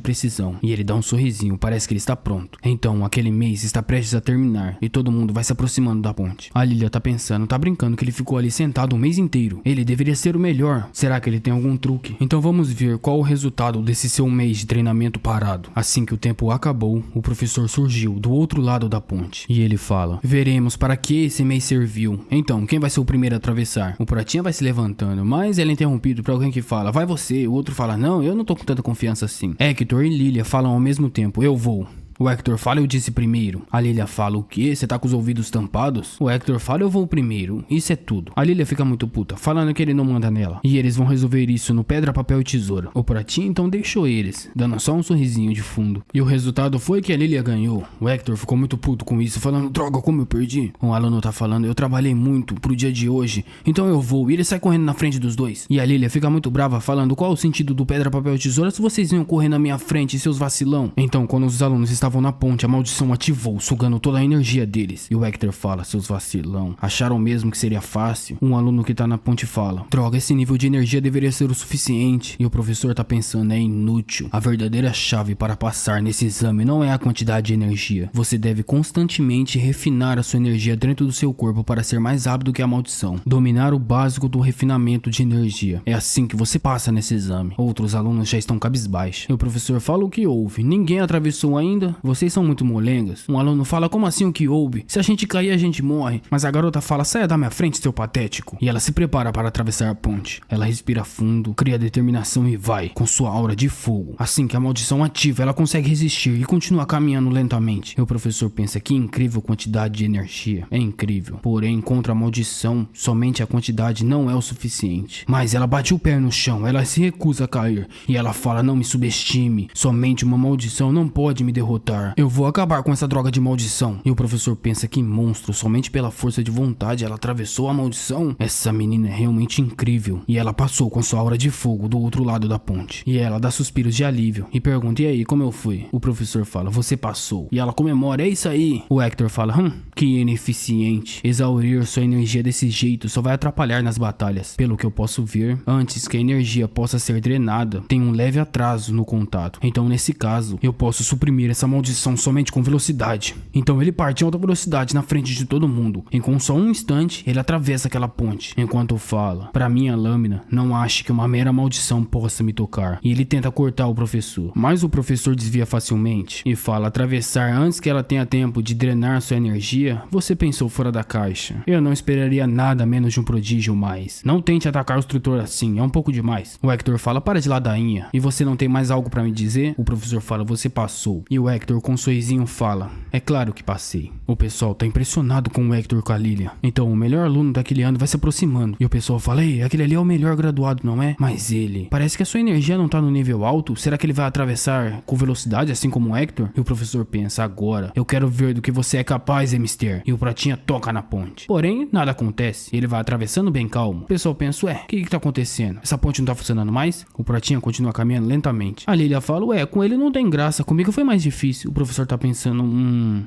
precisão. E ele dá um sorrisinho, parece que ele está pronto. Então aquele mês está prestes a terminar e todo mundo vai se aproximando da ponte. A Lilia tá pensando: tá brincando que ele ficou ali sentado um mês inteiro? Ele deveria ser o melhor. Será que ele tem algum truque? Então vamos ver qual o resultado desse seu mês de treinamento parado. Assim que o tempo acabou, o professor surgiu do outro lado da ponte. E ele fala: veremos para que esse mês serviu. Então, quem vai ser o primeiro a atravessar? O Pratinha vai se levantando, mas ele é interrompido por alguém que fala: vai você. O outro fala: não, eu não tô com tanta confiança assim. Hector e Lilia falam ao mesmo tempo: eu vou. O Hector fala, eu disse primeiro. A Lilia fala, o quê? Você tá com os ouvidos tampados? O Hector fala, eu vou primeiro. Isso é tudo. A Lilia fica muito puta, falando que ele não manda nela. E eles vão resolver isso no pedra, papel e tesoura. O Pratinha então deixou eles, dando só um sorrisinho de fundo. E o resultado foi que a Lilia ganhou. O Hector ficou muito puto com isso, falando, droga, como eu perdi. Um aluno tá falando, eu trabalhei muito pro dia de hoje, então eu vou. E ele sai correndo na frente dos dois. E a Lilia fica muito brava, falando, qual o sentido do pedra, papel e tesoura se vocês iam correr na minha frente, seus vacilão? Então, quando os alunos estavam na ponte, a maldição ativou, sugando toda a energia deles. E o Hector fala, seus vacilão, acharam mesmo que seria fácil? Um aluno que tá na ponte fala, droga, esse nível de energia deveria ser o suficiente. E o professor tá pensando, é inútil. A verdadeira chave para passar nesse exame não é a quantidade de energia. Você deve constantemente refinar a sua energia dentro do seu corpo para ser mais rápido que a maldição. Dominar o básico do refinamento de energia. É assim que você passa nesse exame. Outros alunos já estão cabisbaixos. E o professor fala, o que houve? Ninguém atravessou ainda? Vocês são muito molengas. Um aluno fala, como assim o que houve? Se a gente cair, a gente morre. Mas a garota fala, saia da minha frente, seu patético. E ela se prepara para atravessar a ponte. Ela respira fundo, cria determinação e vai, com sua aura de fogo. Assim que a maldição ativa, ela consegue resistir e continua caminhando lentamente. E o professor pensa, que incrível quantidade de energia. É incrível. Porém, contra a maldição, somente a quantidade não é o suficiente. Mas ela bate o pé no chão, ela se recusa a cair. E ela fala, não me subestime. Somente uma maldição não pode me derrotar. Eu vou acabar com essa droga de maldição. E o professor pensa, que monstro, somente pela força de vontade ela atravessou a maldição. Essa menina é realmente incrível. E ela passou com sua aura de fogo do outro lado da ponte. E ela dá suspiros de alívio e pergunta, e aí, como eu fui? O professor fala, você passou. E ela comemora, é isso aí. O Hector fala, que ineficiente. Exaurir sua energia desse jeito só vai atrapalhar nas batalhas. Pelo que eu posso ver, antes que a energia possa ser drenada, tem um leve atraso no contato. Então nesse caso, eu posso suprimir essa maldição somente com velocidade. Então ele parte em alta velocidade na frente de todo mundo. E com só um instante, ele atravessa aquela ponte. Enquanto fala, pra minha lâmina, não ache que uma mera maldição possa me tocar. E ele tenta cortar o professor. Mas o professor desvia facilmente e fala, atravessar antes que ela tenha tempo de drenar sua energia, você pensou fora da caixa. Eu não esperaria nada menos de um prodígio mais. Não tente atacar o instrutor assim, é um pouco demais. O Hector fala, para de ladainha. E você não tem mais algo pra me dizer? O professor fala, você passou. E o Hector com um sorrisinho fala, é claro que passei. O pessoal tá impressionado com o Hector e com a Lilia. Então o melhor aluno daquele ano vai se aproximando. E o pessoal fala, ei, aquele ali é o melhor graduado, não é? Mas ele, parece que a sua energia não tá no nível alto. Será que ele vai atravessar com velocidade assim como o Hector? E o professor pensa, agora eu quero ver do que você é capaz, Mister. E o Pratinha toca na ponte. Porém, nada acontece. Ele vai atravessando bem calmo. O pessoal pensa, ué, o que tá acontecendo? Essa ponte não tá funcionando mais? O Pratinha continua caminhando lentamente. A Lilia fala, ué, com ele não tem graça, comigo foi mais difícil. O professor tá pensando,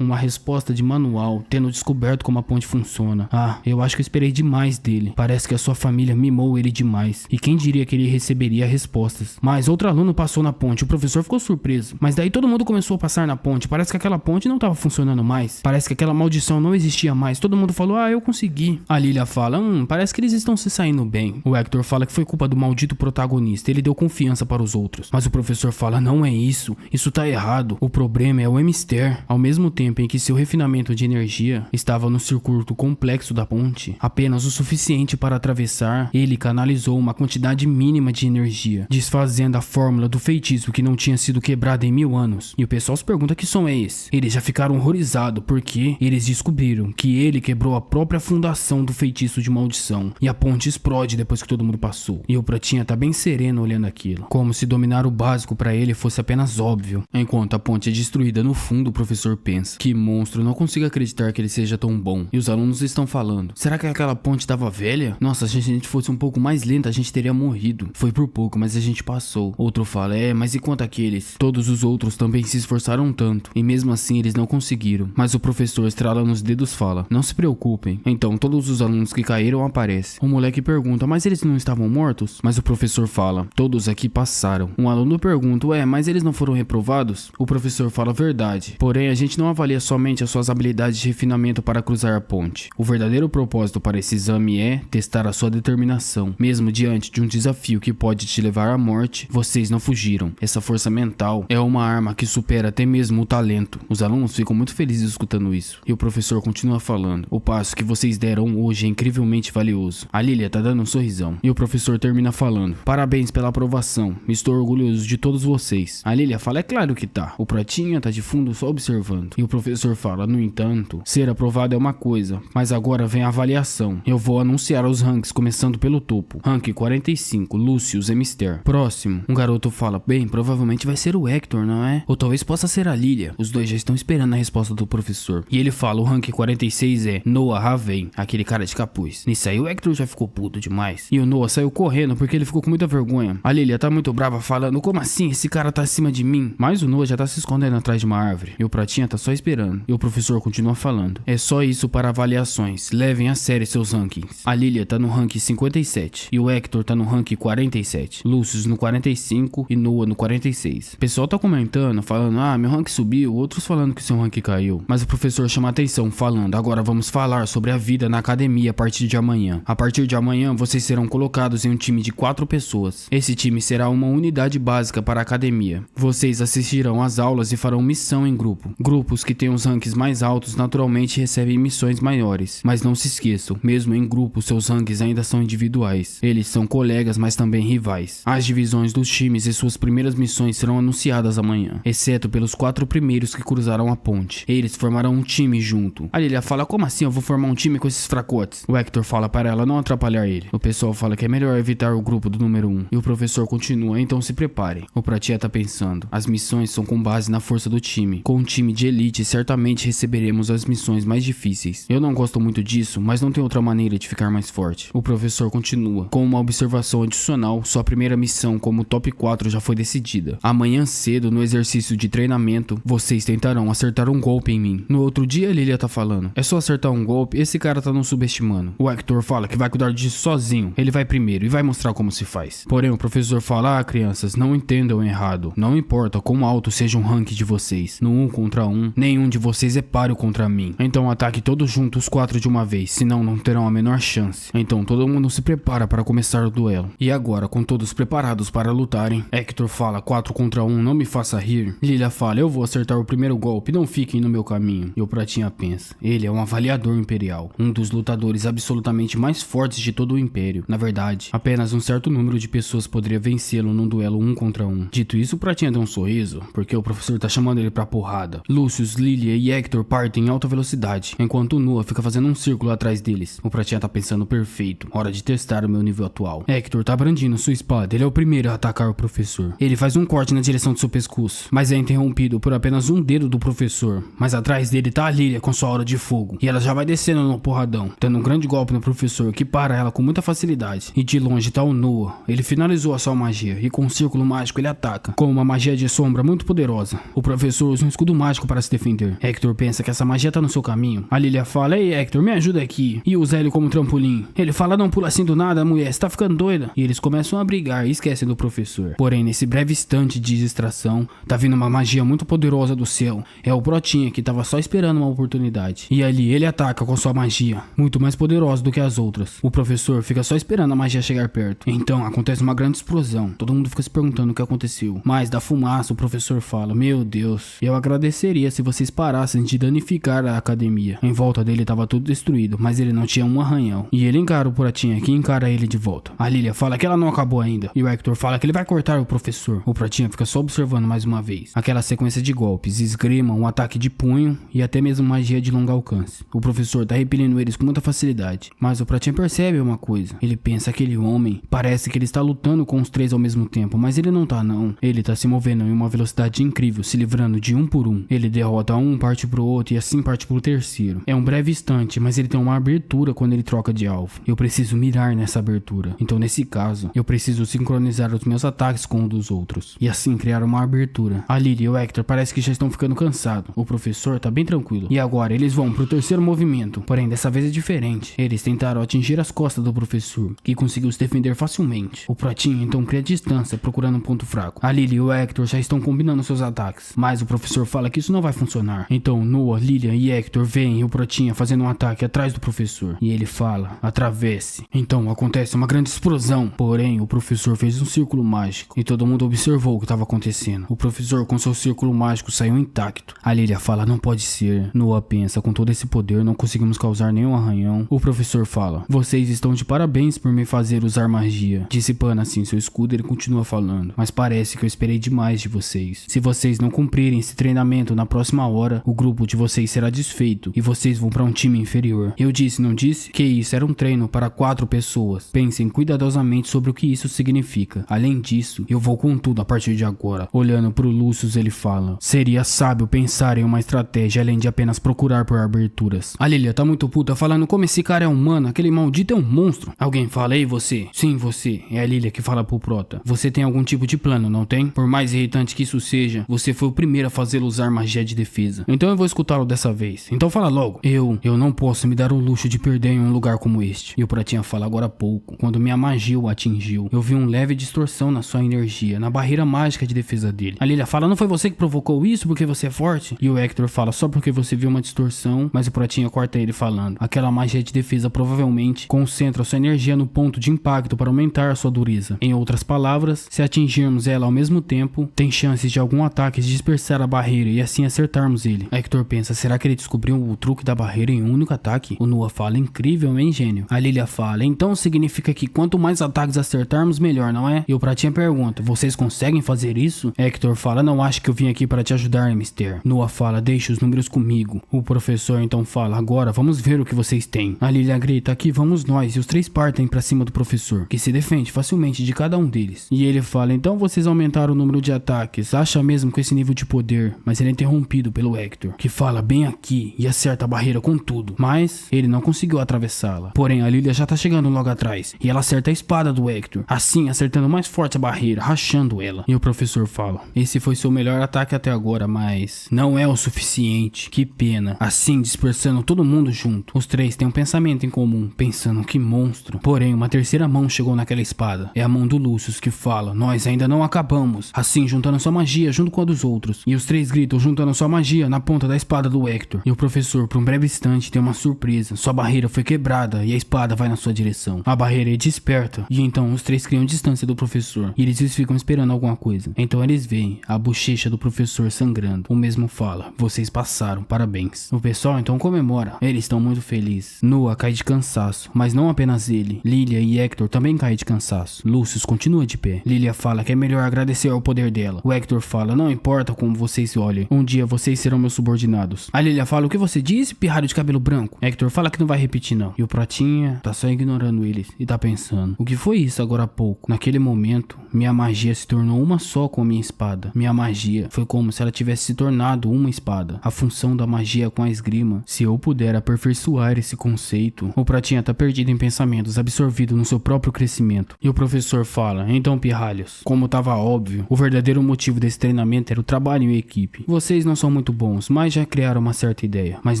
uma resposta de manual, tendo descoberto como a ponte funciona. Ah, eu acho que eu esperei demais dele. Parece que a sua família mimou ele demais. E quem diria que ele receberia respostas? Mas outro aluno passou na ponte, o professor ficou surpreso. Mas daí todo mundo começou a passar na ponte. Parece que aquela ponte não tava funcionando mais. Parece que aquela maldição não existia mais. Todo mundo falou, eu consegui. A Lilia fala, parece que eles estão se saindo bem. O Hector fala que foi culpa do maldito protagonista. Ele deu confiança para os outros. Mas o professor fala, não é isso. Isso tá errado. O problema é o Mister. Ao mesmo tempo em que seu refinamento de energia estava no circuito complexo da ponte, apenas o suficiente para atravessar, ele canalizou uma quantidade mínima de energia, desfazendo a fórmula do feitiço que não tinha sido quebrada em 1000 anos. E o pessoal se pergunta que som é esse. Eles já ficaram horrorizados porque eles descobriram que ele quebrou a própria fundação do feitiço de maldição. E a ponte explode depois que todo mundo passou. E o Pratinha tá bem sereno olhando aquilo, como se dominar o básico para ele fosse apenas óbvio. Enquanto a ponte é destruída no fundo, o professor pensa, que monstro, não consigo acreditar que ele seja tão bom. E os alunos estão falando, será que aquela ponte tava velha? Nossa, se a gente fosse um pouco mais lenta, a gente teria morrido. Foi por pouco, mas a gente passou. Outro fala, mas e quanto àqueles? Todos os outros também se esforçaram tanto, e mesmo assim eles não conseguiram. Mas o professor, estralando os dedos, fala, não se preocupem. Então todos os alunos que caíram aparecem. O moleque pergunta, mas eles não estavam mortos? Mas o professor fala, todos aqui passaram. Um aluno pergunta, mas eles não foram reprovados? O professor fala, verdade. Porém, a gente não avalia somente as suas habilidades de refinamento para cruzar a ponte. O verdadeiro propósito para esse exame é testar a sua determinação. Mesmo diante de um desafio que pode te levar à morte, vocês não fugiram. Essa força mental é uma arma que supera até mesmo o talento. Os alunos ficam muito felizes escutando isso. E o professor continua falando, o passo que vocês deram hoje é incrivelmente valioso. A Lilia tá dando um sorrisão. E o professor termina falando, parabéns pela aprovação. Estou orgulhoso de todos vocês. A Lilia fala, é claro que tá. O Pratinha Pratinha tá de fundo só observando. E o professor fala: no entanto, ser aprovado é uma coisa, mas agora vem a avaliação. Eu vou anunciar os ranks, começando pelo topo. Rank 45, Lucius Emister. Próximo, um garoto fala: bem, provavelmente vai ser o Hector, não é? Ou talvez possa ser a Lilia. Os dois já estão esperando a resposta do professor. E ele fala: o rank 46 é Noah Raven, aquele cara de capuz. Nisso aí o Hector já ficou puto demais. E o Noah saiu correndo porque ele ficou com muita vergonha. A Lilia tá muito brava falando: como assim? Esse cara tá acima de mim. Mas o Noah já tá se escondendo atrás de uma árvore. E o Pratinha tá só esperando. E o professor continua falando: é só isso para avaliações. Levem a sério seus rankings. A Lilia tá no rank 57. E o Hector tá no rank 47. Lucius no 45 e Noah no 46. O pessoal tá comentando, falando: ah, meu rank subiu. Outros falando que seu rank caiu. Mas o professor chama a atenção falando: agora vamos falar sobre a vida na academia a partir de amanhã. A partir de amanhã vocês serão colocados em um time de 4 pessoas. Esse time será uma unidade básica para a academia. Vocês assistirão às aulas e farão missão em grupo. Grupos que têm os ranks mais altos naturalmente recebem missões maiores. Mas não se esqueçam, mesmo em grupo seus ranks ainda são individuais. Eles são colegas, mas também rivais. As divisões dos times e suas primeiras missões serão anunciadas amanhã, exceto pelos 4 primeiros que cruzaram a ponte. Eles formarão um time junto. A Lilia fala: como assim eu vou formar um time com esses fracotes? O Hector fala para ela não atrapalhar ele. O pessoal fala que é melhor evitar o grupo do número 1. E o professor continua: então se preparem. O Pratia tá pensando: as missões são com base na força do time. Com um time de elite certamente receberemos as missões mais difíceis. Eu não gosto muito disso, mas não tem outra maneira de ficar mais forte. O professor continua: com uma observação adicional, sua primeira missão como top 4 já foi decidida. Amanhã cedo, no exercício de treinamento, vocês tentarão acertar um golpe em mim. No outro dia, a Lilia tá falando: é só acertar um golpe, esse cara tá nos subestimando. O Hector fala que vai cuidar disso sozinho. Ele vai primeiro e vai mostrar como se faz. Porém, o professor fala: ah, crianças, não entendam errado. Não importa quão alto seja o rank de vocês. No 1 contra 1, nenhum de vocês é páreo contra mim. Então ataque todos juntos os 4 de uma vez, senão não terão a menor chance. Então todo mundo se prepara para começar o duelo. E agora, com todos preparados para lutarem, Hector fala: 4 contra 1, não me faça rir. Lilia fala: eu vou acertar o primeiro golpe, não fiquem no meu caminho. E o Pratinha pensa: ele é um avaliador imperial, um dos lutadores absolutamente mais fortes de todo o império. Na verdade, apenas um certo número de pessoas poderia vencê-lo num duelo 1 contra 1. Dito isso, o Pratinha deu um sorriso, porque o professor tá chamando ele pra porrada. Lucius, Lilia e Hector partem em alta velocidade, enquanto o Noah fica fazendo um círculo atrás deles. O Pratinha tá pensando: perfeito, hora de testar o meu nível atual. Hector tá brandindo sua espada, ele é o primeiro a atacar o professor. Ele faz um corte na direção do seu pescoço, mas é interrompido por apenas um dedo do professor. Mas atrás dele tá a Lilia com sua aura de fogo, e ela já vai descendo no porradão, dando um grande golpe no professor, que para ela com muita facilidade. E de longe tá o Noah. Ele finalizou a sua magia, e com um círculo mágico ele ataca, com uma magia de sombra muito poderosa. O professor usa um escudo mágico para se defender. Hector pensa que essa magia tá no seu caminho. A Lilia fala: ei Hector, me ajuda aqui. E usa ele como trampolim. Ele fala: não pula assim do nada, mulher, você tá ficando doida. E eles começam a brigar e esquecem do professor. Porém, nesse breve instante de distração, tá vindo uma magia muito poderosa do céu. É o Protinha, que tava só esperando uma oportunidade. E ali ele ataca com sua magia, muito mais poderosa do que as outras. O professor fica só esperando a magia chegar perto. Então acontece uma grande explosão. Todo mundo fica se perguntando o que aconteceu. Mas da fumaça o professor fala: meu Deus, eu agradeceria se vocês parassem de danificar a academia. Em volta dele tava tudo destruído, mas ele não tinha um arranhão. E ele encara o Pratinha, que encara ele de volta. A Lilia fala que ela não acabou ainda. E o Hector fala que ele vai cortar o professor. O Pratinha fica só observando mais uma vez. Aquela sequência de golpes, esgrima, um ataque de punho e até mesmo magia de longo alcance. O professor tá repelindo eles com muita facilidade. Mas o Pratinha percebe uma coisa. Ele pensa: aquele homem parece que ele está lutando com os 3 ao mesmo tempo, mas ele não tá não. Ele tá se movendo em uma velocidade incrível, se livrando de um por um. Ele derrota um, parte pro outro e assim parte pro terceiro. É um breve instante, mas ele tem uma abertura quando ele troca de alvo. Eu preciso mirar nessa abertura. Então nesse caso, eu preciso sincronizar os meus ataques com o dos outros. E assim criar uma abertura. A Lilia e o Hector parece que já estão ficando cansados. O professor tá bem tranquilo. E agora eles vão pro terceiro movimento. Porém, dessa vez é diferente. Eles tentaram atingir as costas do professor, que conseguiu se defender facilmente. O Pratinha então cria distância, procurando um ponto fraco. A Lilia e o Hector já estão combinando seus ataques, mas o professor fala que isso não vai funcionar. Então Noah, Lilia e Hector veem o Pratinha fazendo um ataque atrás do professor. E ele fala: atravesse. Então acontece uma grande explosão. Porém, o professor fez um círculo mágico e todo mundo observou o que estava acontecendo. O professor com seu círculo mágico saiu intacto. A Lilia fala: não pode ser. Noah pensa: com todo esse poder não conseguimos causar nenhum arranhão. O professor fala: vocês estão de parabéns por me fazer usar magia. Dissipando assim seu escudo, ele continua falando: mas parece que eu esperei demais de vocês. Se vocês vocês não cumprirem esse treinamento na próxima hora, o grupo de vocês será desfeito e vocês vão para um time inferior. Eu disse, não disse? Que isso era um treino para 4 pessoas. Pensem cuidadosamente sobre o que isso significa. Além disso, eu vou com tudo a partir de agora. Olhando pro Lucius, ele fala: seria sábio pensar em uma estratégia além de apenas procurar por aberturas. A Lilia tá muito puta falando como esse cara é humano, aquele maldito é um monstro. Alguém fala: ei você? Sim, você. É a Lilia que fala pro Prota. Você tem algum tipo de plano, não tem? Por mais irritante que isso seja, você foi o primeiro a fazê-lo usar magia de defesa. Então eu vou escutá-lo dessa vez. Então fala logo. Eu não posso me dar o luxo de perder em um lugar como este. E o Pratinha fala agora há pouco. Quando minha magia o atingiu, eu vi um leve distorção na sua energia, na barreira mágica de defesa dele. A Lilia fala: não foi você que provocou isso porque você é forte? E o Hector fala: só porque você viu uma distorção. Mas o Pratinha corta ele falando: aquela magia de defesa provavelmente concentra sua energia no ponto de impacto para aumentar a sua dureza. Em outras palavras, se atingirmos ela ao mesmo tempo, tem chances de algum ataque dispersar a barreira e assim acertarmos ele. Hector pensa: será que ele descobriu o truque da barreira em um único ataque? O Noah fala: incrível, hein, gênio? A Lilia fala: então significa que quanto mais ataques acertarmos, melhor, não é? E o Pratinha pergunta: vocês conseguem fazer isso? Hector fala: não acho que eu vim aqui para te ajudar, Mister. Noah fala: deixe os números comigo. O professor então fala: agora vamos ver o que vocês têm. A Lilia grita: aqui vamos nós, e os 3 partem para cima do professor, que se defende facilmente de cada um deles. E ele fala: então vocês aumentaram o número de ataques, acha mesmo com esse nível de poder? Mas ele é interrompido pelo Hector, que fala bem aqui e acerta a barreira com tudo. Mas ele não conseguiu atravessá-la. Porém, a Lilia já tá chegando logo atrás, e ela acerta a espada do Hector, assim acertando mais forte a barreira, rachando ela. E o professor fala: esse foi seu melhor ataque até agora, mas não é o suficiente. Que pena. Assim, dispersando todo mundo junto. Os 3 têm um pensamento em comum, pensando: que monstro. Porém, uma terceira mão chegou naquela espada. É a mão do Lucius, que fala: nós ainda não acabamos. Assim, juntando sua magia junto com a dos outros. E os 3 gritam juntando sua magia na ponta da espada do Hector. E o professor, por um breve instante, tem uma surpresa. Sua barreira foi quebrada e a espada vai na sua direção. A barreira é desperta. E então os 3 criam distância do professor. E eles ficam esperando alguma coisa. Então eles veem a bochecha do professor sangrando. O mesmo fala: vocês passaram, parabéns. O pessoal então comemora. Eles estão muito felizes. Noah cai de cansaço, mas não apenas ele. Lilia e Hector também caem de cansaço. Lucius continua de pé. Lilia fala que é melhor agradecer ao poder dela. O Hector fala: não importa como vocês se olhem, um dia vocês serão meus subordinados. A Lilia fala: o que você disse, pirralho de cabelo branco? Hector fala que não vai repetir não. E o Pratinha tá só ignorando eles e tá pensando: o que foi isso agora há pouco? Naquele momento, minha magia se tornou uma só com a minha espada. Minha magia foi como se ela tivesse se tornado uma espada. A função da magia com a esgrima. Se eu puder aperfeiçoar esse conceito. O Pratinha tá perdido em pensamentos, absorvido no seu próprio crescimento. E o professor fala: então, pirralhos, como tava óbvio, o verdadeiro motivo desse treinamento era o trabalho em equipe. Vocês não são muito bons, mas já criaram uma certa ideia. Mas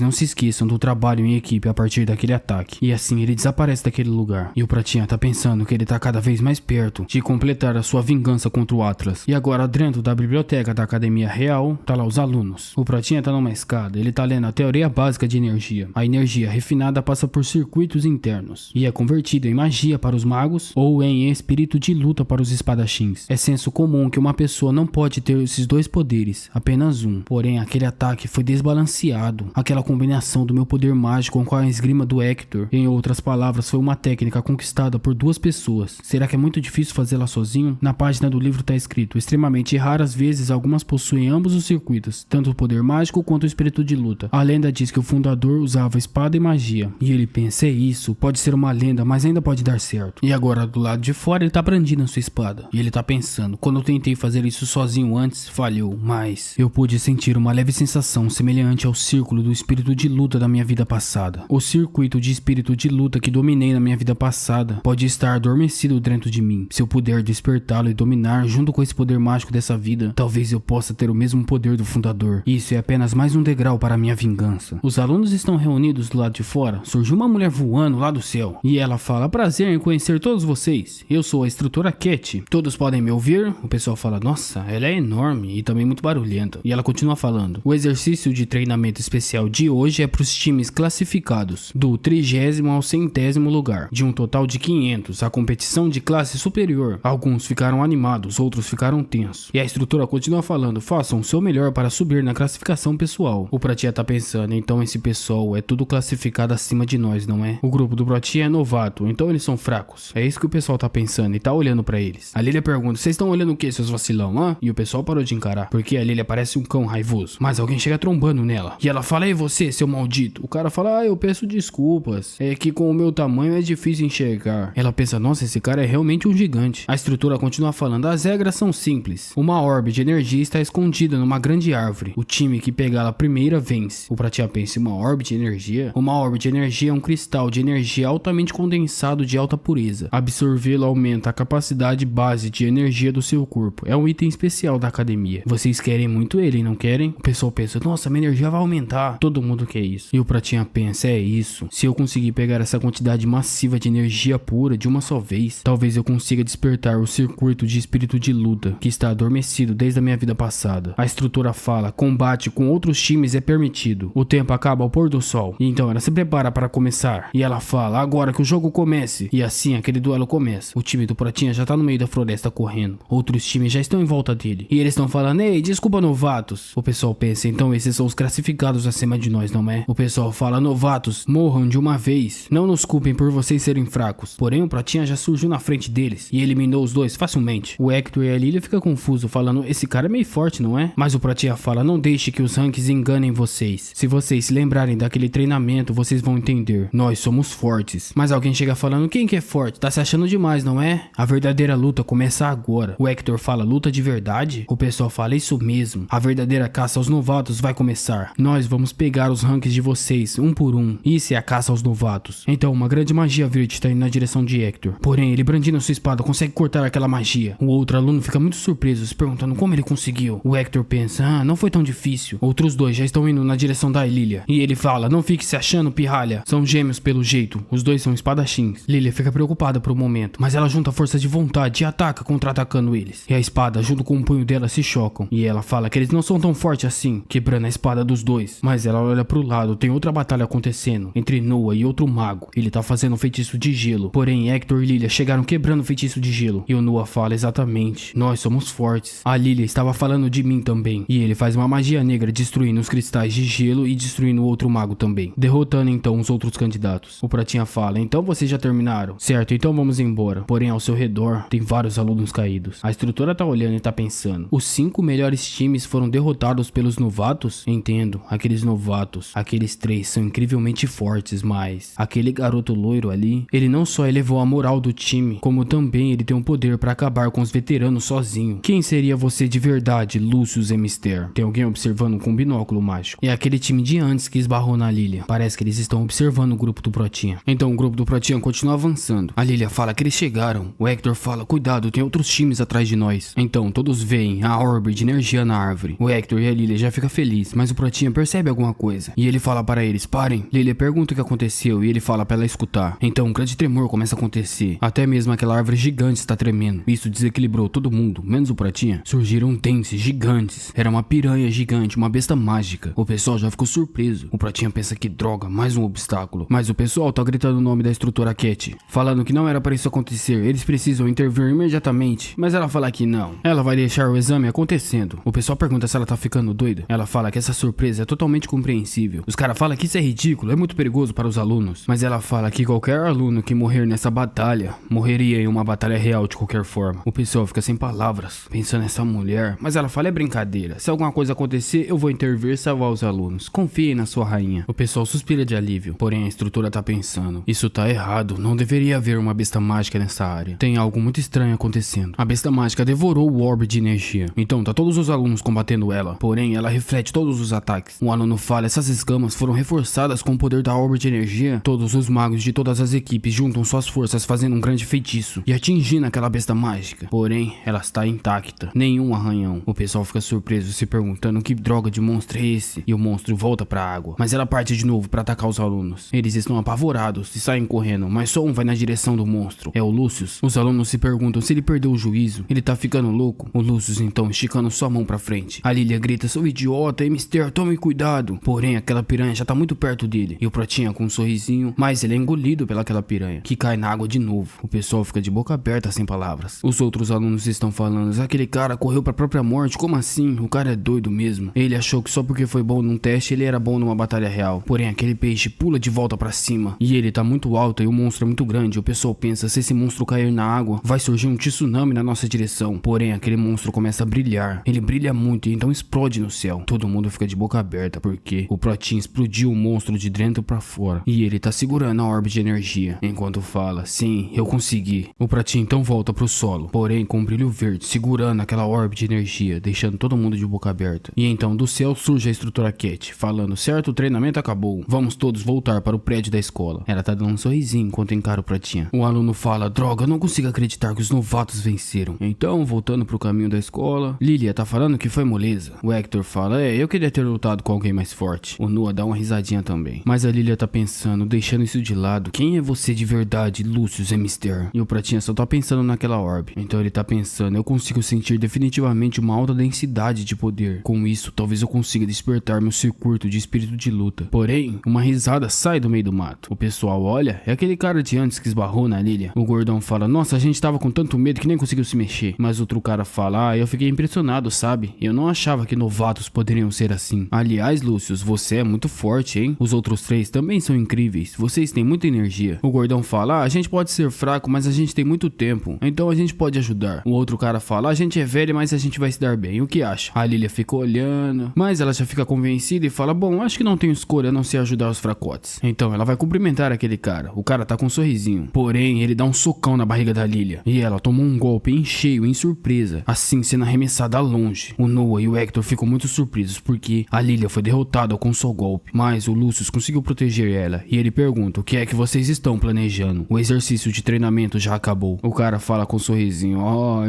não se esqueçam do trabalho em equipe a partir daquele ataque. E assim ele desaparece daquele lugar. E o Pratinha tá pensando que ele tá cada vez mais perto de completar a sua vingança contra o Atlas. E agora, dentro da biblioteca da Academia Real, tá lá os alunos. O Pratinha tá numa escada, ele tá lendo a teoria básica de energia. A energia refinada passa por circuitos internos e é convertida em magia para os magos ou em espírito de luta para os espadachins. É senso comum que uma pessoa não pode ter esses 2 poderes, apenas um. Porém, aquele ataque foi desbalanceado. Aquela combinação do meu poder mágico com a esgrima do Hector, em outras palavras, foi uma técnica conquistada por 2 pessoas. Será que é muito difícil fazê-la sozinho? Na página do livro tá escrito: extremamente raras vezes algumas possuem ambos os circuitos, tanto o poder mágico quanto o espírito de luta. A lenda diz que o fundador usava espada e magia. E ele pensa: é isso, pode ser uma lenda, mas ainda pode dar certo. E agora, do lado de fora, ele tá brandindo a sua espada. E ele tá pensando: quando eu tentei fazer isso sozinho antes, falhou, mas eu pude sentir uma leve sensação semelhante ao círculo do espírito de luta da minha vida passada. O circuito de espírito de luta que dominei na minha vida passada pode estar adormecido dentro de mim. Se eu puder despertá-lo e dominar junto com esse poder mágico dessa vida, talvez eu possa ter o mesmo poder do fundador. Isso é apenas mais um degrau para a minha vingança. Os alunos estão reunidos do lado de fora. Surgiu uma mulher voando lá do céu. E ela fala: prazer em conhecer todos vocês. Eu sou a instrutora Cat. Todos podem me ouvir? O pessoal fala: nossa, ela é enorme e também muito barulhenta. E ela continua falando: o exercício de treinamento especial de hoje é para os times classificados do 30º ao 100º lugar, de um total de 500. A competição de classe superior. Alguns ficaram animados, outros ficaram tensos. E a instrutora continua falando: façam o seu melhor para subir na classificação pessoal. O Pratinha tá pensando: então esse pessoal é tudo classificado acima de nós, não é? O grupo do Pratinha é novato, então eles são fracos. É isso que o pessoal tá pensando e tá olhando pra eles. A Lilia pergunta: vocês estão olhando o que, seus vacilão, hã? E o pessoal parou de encarar encarar, porque a Lilia parece um cão raivoso. Mas alguém chega trombando nela. E ela fala, ei você, seu maldito. O cara fala, eu peço desculpas. É que com o meu tamanho é difícil enxergar. Ela pensa, nossa, esse cara é realmente um gigante. A estrutura continua falando, as regras são simples. Uma orbe de energia está escondida numa grande árvore. O time que pegá-la primeira vence. O Pratinha pensa, uma orbe de energia? Uma orbe de energia é um cristal de energia altamente condensado de alta pureza. Absorvê-lo aumenta a capacidade base de energia do seu corpo. É um item especial da academia. Vocês querem muito ele, não querem? O pessoal pensa, nossa, minha energia vai aumentar. Todo mundo quer isso. E o Pratinha pensa, é isso. Se eu conseguir pegar essa quantidade massiva de energia pura de uma só vez, talvez eu consiga despertar o circuito de espírito de luta que está adormecido desde a minha vida passada. A estrutura fala, combate com outros times é permitido. O tempo acaba ao pôr do sol. E então ela se prepara para começar. E ela fala, agora que o jogo comece. E assim aquele duelo começa. O time do Pratinha já tá no meio da floresta correndo. Outros times já estão em volta dele. E eles estão falando, ei, desculpa novatos. O pessoal pensa, então esses são os classificados acima de nós, não é? O pessoal fala, novatos, morram de uma vez. Não nos culpem por vocês serem fracos. Porém o Pratinha já surgiu na frente deles e eliminou os dois facilmente. O Hector e a Lilia ficam confusos, falando, esse cara é meio forte, não é? Mas o Pratinha fala, não deixe que os ranks enganem vocês. Se vocês se lembrarem daquele treinamento, vocês vão entender. Nós somos fortes. Mas alguém chega falando, quem que é forte? Tá se achando demais, não é? A verdadeira luta começa agora. O Hector fala, luta de verdade? O pessoal fala, isso mesmo. A verdadeira caça aos novatos vai começar. Nós vamos pegar os ranks de vocês, um por um. Isso é a caça aos novatos. Então, uma grande magia verde está indo na direção de Hector. Porém, ele brandindo sua espada consegue cortar aquela magia. O outro aluno fica muito surpreso, se perguntando como ele conseguiu. O Hector pensa, não foi tão difícil. Outros dois já estão indo na direção da Lilia. E ele fala, não fique se achando, pirralha. São gêmeos pelo jeito. Os dois são espadachins. Lilia fica preocupada por um momento, mas ela junta força de vontade e ataca contra-atacando eles. E a espada, junto com o punho dela, se chocam. E ela fala que eles não são tão fortes assim, quebrando a espada dos dois. Mas ela olha pro lado, tem outra batalha acontecendo, entre Noah e outro mago. Ele tá fazendo um feitiço de gelo. Porém, Hector e Lilia chegaram quebrando o feitiço de gelo. E o Noah fala, exatamente, nós somos fortes. A Lilia estava falando de mim também. E ele faz uma magia negra destruindo os cristais de gelo e destruindo o outro mago também. Derrotando então os outros candidatos. O Pratinha fala, então vocês já terminaram? Certo, então vamos embora. Porém, ao seu redor, tem vários alunos caídos. A estrutura tá olhando e tá pensando, os 5 melhores times foram derrotados pelos novatos? Entendo, aqueles novatos, aqueles 3 são incrivelmente fortes, mas aquele garoto loiro ali, ele não só elevou a moral do time, como também ele tem um poder pra acabar com os veteranos sozinho. Quem seria você de verdade, Lucius Emister? Tem alguém observando com um binóculo mágico. É aquele time de antes que esbarrou na Lilia. Parece que eles estão observando o grupo do Pratinha. Então o grupo do Pratinha continua avançando. A Lilia fala que eles chegaram. O Hector fala, cuidado, tem outros times atrás de nós. Então todos veem a orbe de energia na árvore. O Hector e a Lilia já ficam felizes, mas o Pratinha percebe alguma coisa. E ele fala para eles, parem. Lilia pergunta o que aconteceu e ele fala para ela escutar. Então um grande tremor começa a acontecer. Até mesmo aquela árvore gigante está tremendo. Isso desequilibrou todo mundo, menos o Pratinha. Surgiram dentes gigantes. Era uma piranha gigante, uma besta mágica. O pessoal já ficou surpreso. O Pratinha pensa que droga, mais um obstáculo. Mas o pessoal tá gritando o nome da estrutura Cat, falando que não era para isso acontecer. Eles precisam intervir imediatamente. Mas ela fala que não. Ela vai deixar o exame acontecendo. O pessoal pergunta se ela tá ficando doida. Ela fala que essa surpresa é totalmente compreensível. Os caras falam que isso é ridículo, é muito perigoso para os alunos. Mas ela fala que qualquer aluno que morrer nessa batalha, morreria em uma batalha real de qualquer forma. O pessoal fica sem palavras, pensando nessa mulher. Mas ela fala, é brincadeira. Se alguma coisa acontecer, eu vou intervir e salvar os alunos. Confiem na sua rainha. O pessoal suspira de alívio. Porém, a estrutura tá pensando, isso tá errado. Não deveria haver uma besta mágica nessa área. Tem algo muito estranho acontecendo. A besta mágica devorou o orbe de energia. Então tá todos os alunos combatendo ela. Porém, ela reflete todos os ataques. Um aluno fala, essas escamas foram reforçadas com o poder da orbe de energia. Todos os magos de todas as equipes juntam suas forças fazendo um grande feitiço e atingindo aquela besta mágica. Porém, ela está intacta. Nenhum arranhão. O pessoal fica surpreso, se perguntando que droga de monstro é esse? E o monstro volta pra água. Mas ela parte de novo pra atacar os alunos. Eles estão apavorados e saem correndo, mas só um vai na direção do monstro. É o Lucius. Os alunos se perguntam se ele perdeu o juízo. Ele tá ficando louco. O Lucius então esticando sua mão pra frente. A Lilia grita, seu idiota, Emister, tome cuidado. Porém, aquela piranha já tá muito perto dele. E o Pratinha com um sorrisinho, mas ele é engolido pelaquela piranha, que cai na água de novo. O pessoal fica de boca aberta sem palavras. Os outros alunos estão falando, aquele cara correu pra própria morte, como assim? O cara é doido mesmo. Ele achou que só porque foi bom num teste, ele era bom numa batalha real. Porém, aquele peixe pula de volta pra cima. E ele tá muito alto e o monstro é muito grande. O pessoal pensa, se esse monstro cair na água, vai surgir um tsunami na nossa direção. Porém, aquele monstro começa a brilhar brilhar. Ele brilha muito e então explode no céu. Todo mundo fica de boca aberta porque o Protinho explodiu o monstro de dentro pra fora. E ele tá segurando a orbe de energia. Enquanto fala, sim, eu consegui. O Protinho então volta pro solo, porém com um brilho verde, segurando aquela orbe de energia, deixando todo mundo de boca aberta. E então do céu surge a instrutora Cat, falando, certo, o treinamento acabou. Vamos todos voltar para o prédio da escola. Ela tá dando um sorrisinho enquanto encara o Protinho. O aluno fala, droga, eu não consigo acreditar que os novatos venceram. Então, voltando pro caminho da escola, Lilia tá falando que foi moleza. O Hector fala, eu queria ter lutado com alguém mais forte. O Noah dá uma risadinha também. Mas a Lilia tá pensando, deixando isso de lado, quem é você de verdade, Lucius Mister? E o Protinho só tá pensando naquela orbe. Então ele tá pensando, eu consigo sentir definitivamente uma alta densidade de poder. Com isso, talvez eu consiga despertar meu circuito de espírito de luta. Porém, uma risada sai do meio do mato. O pessoal olha, é aquele cara de antes que esbarrou na Lilia. O gordão fala, nossa, a gente tava com tanto medo que nem conseguiu se mexer. Mas outro cara fala, eu fiquei impressionado, sabe? Eu não achava que novatos poderiam ser assim. Aliás, Lucius, você é muito forte, hein? Os outros três também são incríveis. Vocês têm muita energia. O gordão fala, a gente pode ser fraco, mas a gente tem muito tempo. Então a gente pode ajudar. O outro cara fala, a gente é velho, mas a gente vai se dar bem. O que acha? A Lilia fica olhando, mas ela já fica convencida e fala, bom, acho que não tenho escolha a não ser ajudar os fracotes. Então ela vai cumprimentar aquele cara. O cara tá com um sorrisinho. Porém, ele dá um socão na barriga da Lilia. E ela tomou um golpe em cheio, em surpresa. Assim, sendo arremessada longe. O Noah e o Hector ficam muito surpresos porque a Lilia foi derrotada com um só golpe. Mas o Lucius conseguiu proteger ela. E ele pergunta, o que é que vocês estão planejando? O exercício de treinamento já acabou. O cara fala com um sorrisinho,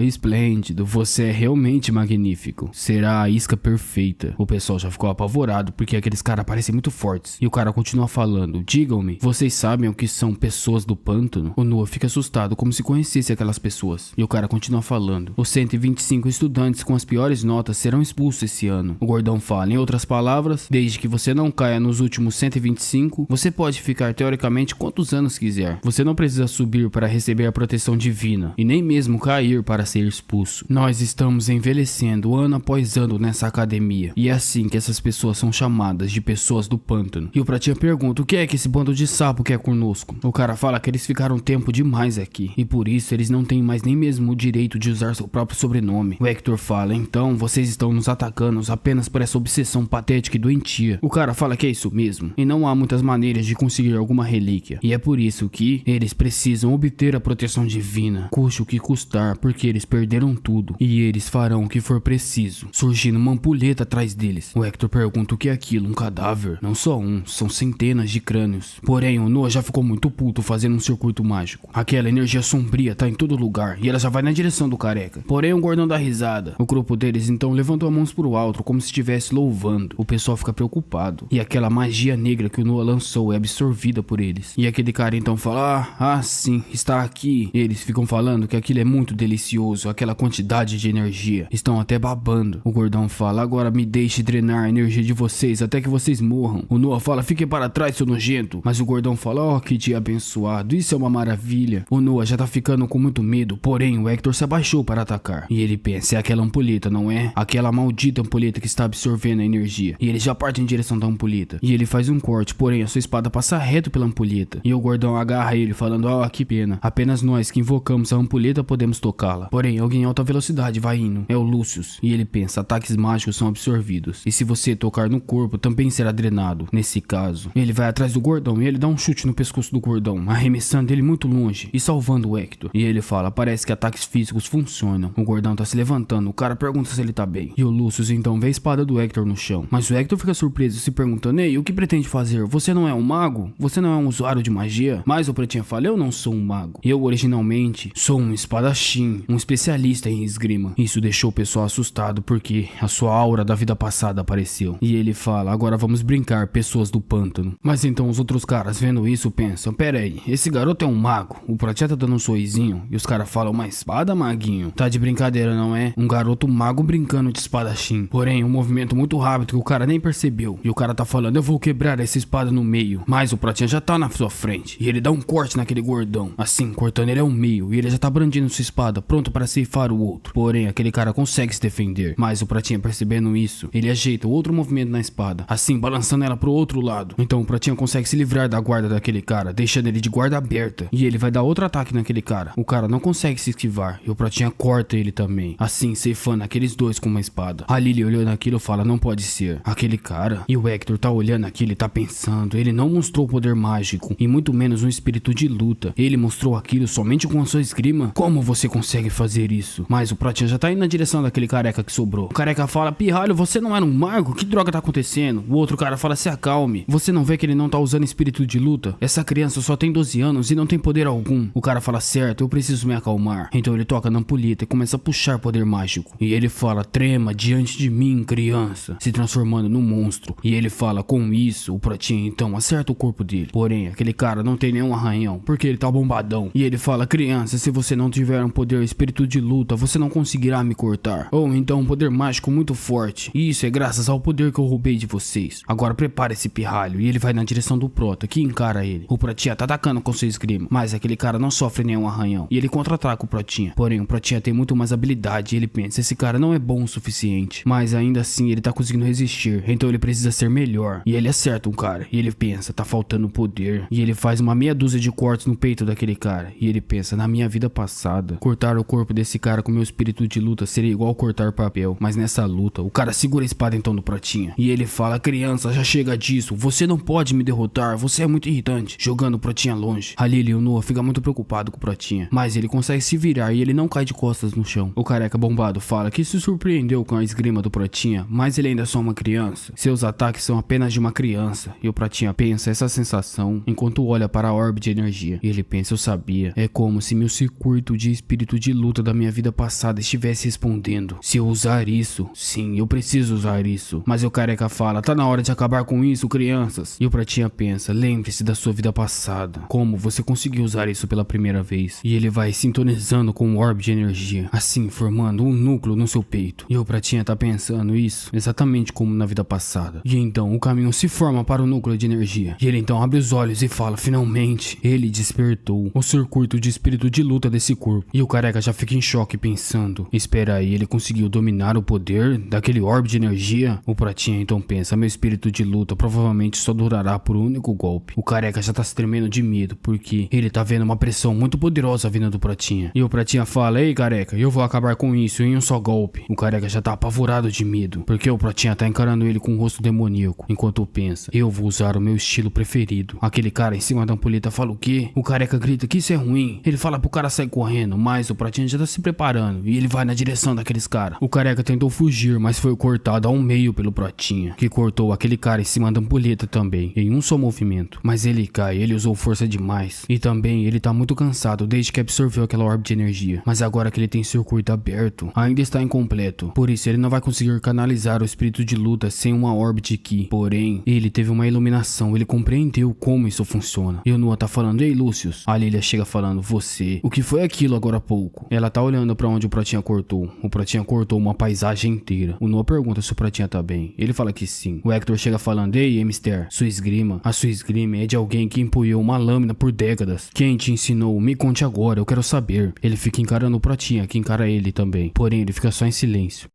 esplêndido, você é realmente magnífico. Será a isca perfeita. O pessoal já ficou apavorado porque aqueles caras parecem muito fortes. E o cara continua falando, digam-me, vocês sabem o que são pessoas do pântano? O Noah fica assustado como se conhecesse aquelas pessoas. E o cara continua falando, os 125 estudantes com as piores notas serão expulsos esse ano. O gordão fala, em outras palavras, desde que você não caia nos últimos 125, você pode ficar teoricamente quantos anos quiser. Você não precisa subir para receber a proteção divina e nem mesmo cair para ser expulso. Nós estamos envelhecendo ano após ano nessa academia e é assim que essas pessoas são chamadas de pessoas do pântano. E o Pratinha pergunta, o que é que esse bando de sapo quer conosco? O cara fala que eles ficaram tempo demais aqui e por isso eles não têm mais nem mesmo o direito de usar seu próprio sobrenome. O Hector fala, então vocês estão nos atacando apenas por essa obsessão patética e doentia. O cara fala que é isso mesmo e não há muitas maneiras de conseguir alguma relíquia e é por isso que eles precisam obter a proteção divina, custe o que custar, porque eles perderam tudo e eles farão o que for preciso. Surgindo uma ampulheta atrás deles. O Hector pergunta o que é aquilo, um cadáver? Não só um, são centenas de crânios. Porém, o Noah já ficou muito puto fazendo um circuito mágico. Aquela energia sombria tá em todo lugar e ela já vai na direção do careca. Porém, o gordão dá risada. O grupo deles então levantou as mãos pro alto como se estivesse louvando. O pessoal fica preocupado e aquela magia negra que o Noah lançou é absorvida por eles. E aquele cara então fala, sim, está aqui. Eles ficam falando que aquilo é muito delicioso, aquela quantidade de energia. Estão até babando. O gordão fala, agora me deixe drenar a energia de vocês até que vocês morram. O Noah fala, fiquem para trás, seu nojento. Mas o gordão fala, que dia abençoado, isso é uma maravilha. O Noah já tá ficando com muito medo, porém o Hector se abaixou para atacar. E ele pensa, é aquela ampulheta, não é? Aquela maldita ampulheta que está absorvendo a energia. E ele já parte em direção da ampulheta. E ele faz um corte, porém a sua espada passa reto pela ampulheta. E o gordão agarra ele falando, que pena. Apenas nós que invocamos a ampulheta podemos tocá-la. Porém, alguém em alta velocidade vai indo. É o Lucius. E ele pensa, ataques mágicos são absorvidos. E se você tocar no corpo, também será drenado. Nesse caso, ele vai atrás do gordão e ele dá um chute no pescoço do gordão, arremessando ele muito longe e salvando o Hector. E ele fala, parece que ataques físicos funcionam. O gordão tá se levantando, o cara pergunta se ele tá bem. E o Lucius então vê a espada do Hector no chão. Mas o Hector fica surpreso, se perguntando, ei, o que pretende fazer? Você não é um mago? Você não é um usuário de magia? Mas o Pretinha fala, eu não sou um mago. Eu originalmente sou um espadachim, um especialista em esgrima. Isso deixou o pessoal assustado porque a sua aura da vida passada apareceu. E ele fala, agora vamos brincar, pessoas do pântano. Mas então os outros caras vendo isso pensam, pera aí, esse garoto é um mago. O Pratinha tá dando um sorrisinho e os caras falam, uma espada, maguinho? Tá de brincadeira, não é? Um garoto mago brincando de espadachim. Porém, um movimento muito rápido que o cara nem percebeu. E o cara tá falando, eu vou quebrar essa espada no meio. Mas o Pratinha já tá na sua frente. E ele dá um corte naquele gordão. Assim, cortando ele ao meio. E ele já tá brandindo sua espada, pronto para ceifar o outro. Porém, aquele cara consegue se defender. Mas o Pratinha, percebendo isso, ele ajeita outro movimento na espada. Assim, balançando ela pro outro lado. Então o Pratinha consegue se livrar da guarda daquele cara, deixando ele de guarda aberta. E ele vai dar outro ataque naquele cara. O cara não consegue se esquivar. E o Pratinha corta ele também. Assim, ceifando rifando aqueles dois com uma espada. A Lily olhando aquilo fala, não pode ser aquele cara. E o Hector tá olhando aquilo e tá pensando, ele não mostrou poder mágico e muito menos um espírito de luta. Ele mostrou aquilo somente com a sua esgrima. Como você consegue fazer isso? Mas o Pratinha já tá indo na direção daquele careca que sobrou. O careca fala, pirralho, você não era um mago? Que droga tá acontecendo? O outro cara fala, se acalme. Você não vê que ele não tá usando espírito de luta? Essa criança só tem 12 anos e não tem poder algum. O cara fala, certo, eu preciso me acalmar. Então ele toca na ampulheta e começa a puxar poder mágico. E ele fala, trema diante de mim, criança, se transformando num monstro. E ele fala, com isso, o Pratinha então acerta o corpo dele. Porém, aquele cara não tem nenhum arranhão, porque ele tá bombadão. E ele fala, criança, se você não tiver um poder espírito de luta, você não conseguirá me cortar. Ou então um poder mágico muito forte. E isso é graças ao poder que eu roubei de vocês. Agora prepare esse pirralho. E ele vai na direção do Prota, que encara ele. O Pratinha tá atacando com seu esgrima, mas aquele cara não sofre nenhum arranhão. E ele contra-ataca o Pratinha. Porém, o Pratinha tem muito mais habilidade. E ele pensa, esse cara não é bom o suficiente. Mas ainda assim, ele tá conseguindo resistir. Então ele precisa ser melhor. E ele acerta um cara. E ele pensa, tá faltando poder. E ele faz uma meia dúzia de cortes no peito daquele cara. E ele pensa, na minha vida passada, cortar o corpo desse cara com meu espírito de luta seria igual cortar papel. Mas nessa luta, o cara segura a espada então do Pratinha. E ele fala, criança, já chega disso. Você não pode me derrotar. Você é muito irritante. Jogando o Pratinha longe. A Lily e o Noah ficam muito preocupados com o Pratinha. Mas ele consegue se virar e ele não cai de costas no chão. O careca bombado fala que se surpreendeu com a esgrima do Pratinha, mas ele ainda é só uma criança. Seus ataques são apenas de uma criança. E o Pratinha pensa essa sensação enquanto olha para a orbe de energia. E ele pensa, eu sabia. É como se meu circuito de espírito de luta da minha vida passada estivesse respondendo. Se eu usar isso, sim, eu preciso usar isso. Mas o careca fala, tá na hora de acabar com isso, crianças. E o Pratinha pensa, lembre-se da sua vida passada. Como você conseguiu usar isso pela primeira vez? E ele vai sintonizando com o orbe de energia, assim formando um núcleo no seu peito. E o Pratinha tá pensando isso exatamente como na vida passada. E então o caminho se forma para o núcleo de energia. E ele então abre os olhos e fala, finalmente, ele despertou o circuito de espírito de luta desse corpo. E o careca já fica em choque pensando, espera aí, ele conseguiu dominar o poder daquele orbe de energia? O Pratinha então pensa, meu espírito de luta provavelmente só durará por um único golpe. O careca já tá se tremendo de medo, porque ele tá vendo uma pressão muito poderosa vindo do Pratinha. E o Pratinha fala, ei careca, eu vou acabar com isso em um só golpe. O careca já tá apavorado de medo, porque o Pratinha tá encarando ele com um rosto demoníaco, enquanto pensa, eu vou usar o meu estilo preferido. Aquele cara em cima da ampulheta fala o quê? O careca grita que isso é ruim. Ele fala pro cara sair correndo, mas o Pratinha já tá se preparando e ele vai na direção daqueles caras. O careca tentou fugir, mas foi cortado ao meio pelo Pratinha, que cortou aquele cara em cima da ampulheta também, em um só movimento. Mas ele cai, ele usou força demais. E também ele tá muito cansado desde que absorveu aquela orbe de energia. Mas agora que ele tem circuito aberto, ainda está incompleto. Por isso ele não vai conseguir canalizar o espírito de luta sem uma orbe de ki. Porém, ele teve uma iluminação, ele compreendeu como isso funciona. E o Noah tá falando, ei Lucius. A Lilia chega falando, você, o que foi aquilo agora há pouco? Ela tá olhando pra onde o Pratinha cortou. O Pratinha cortou uma paisagem inteira. O Noah pergunta se o Pratinha tá bem. Ele fala que sim. O Hector chega falando, ei Emister, sua esgrima. A sua esgrima é de alguém que empunhou uma lâmina por décadas. Quem te ensinou? Me conte agora, eu quero saber. Ele fica encarando o Pratinha, que encara ele também. Porém, ele fica só em silêncio.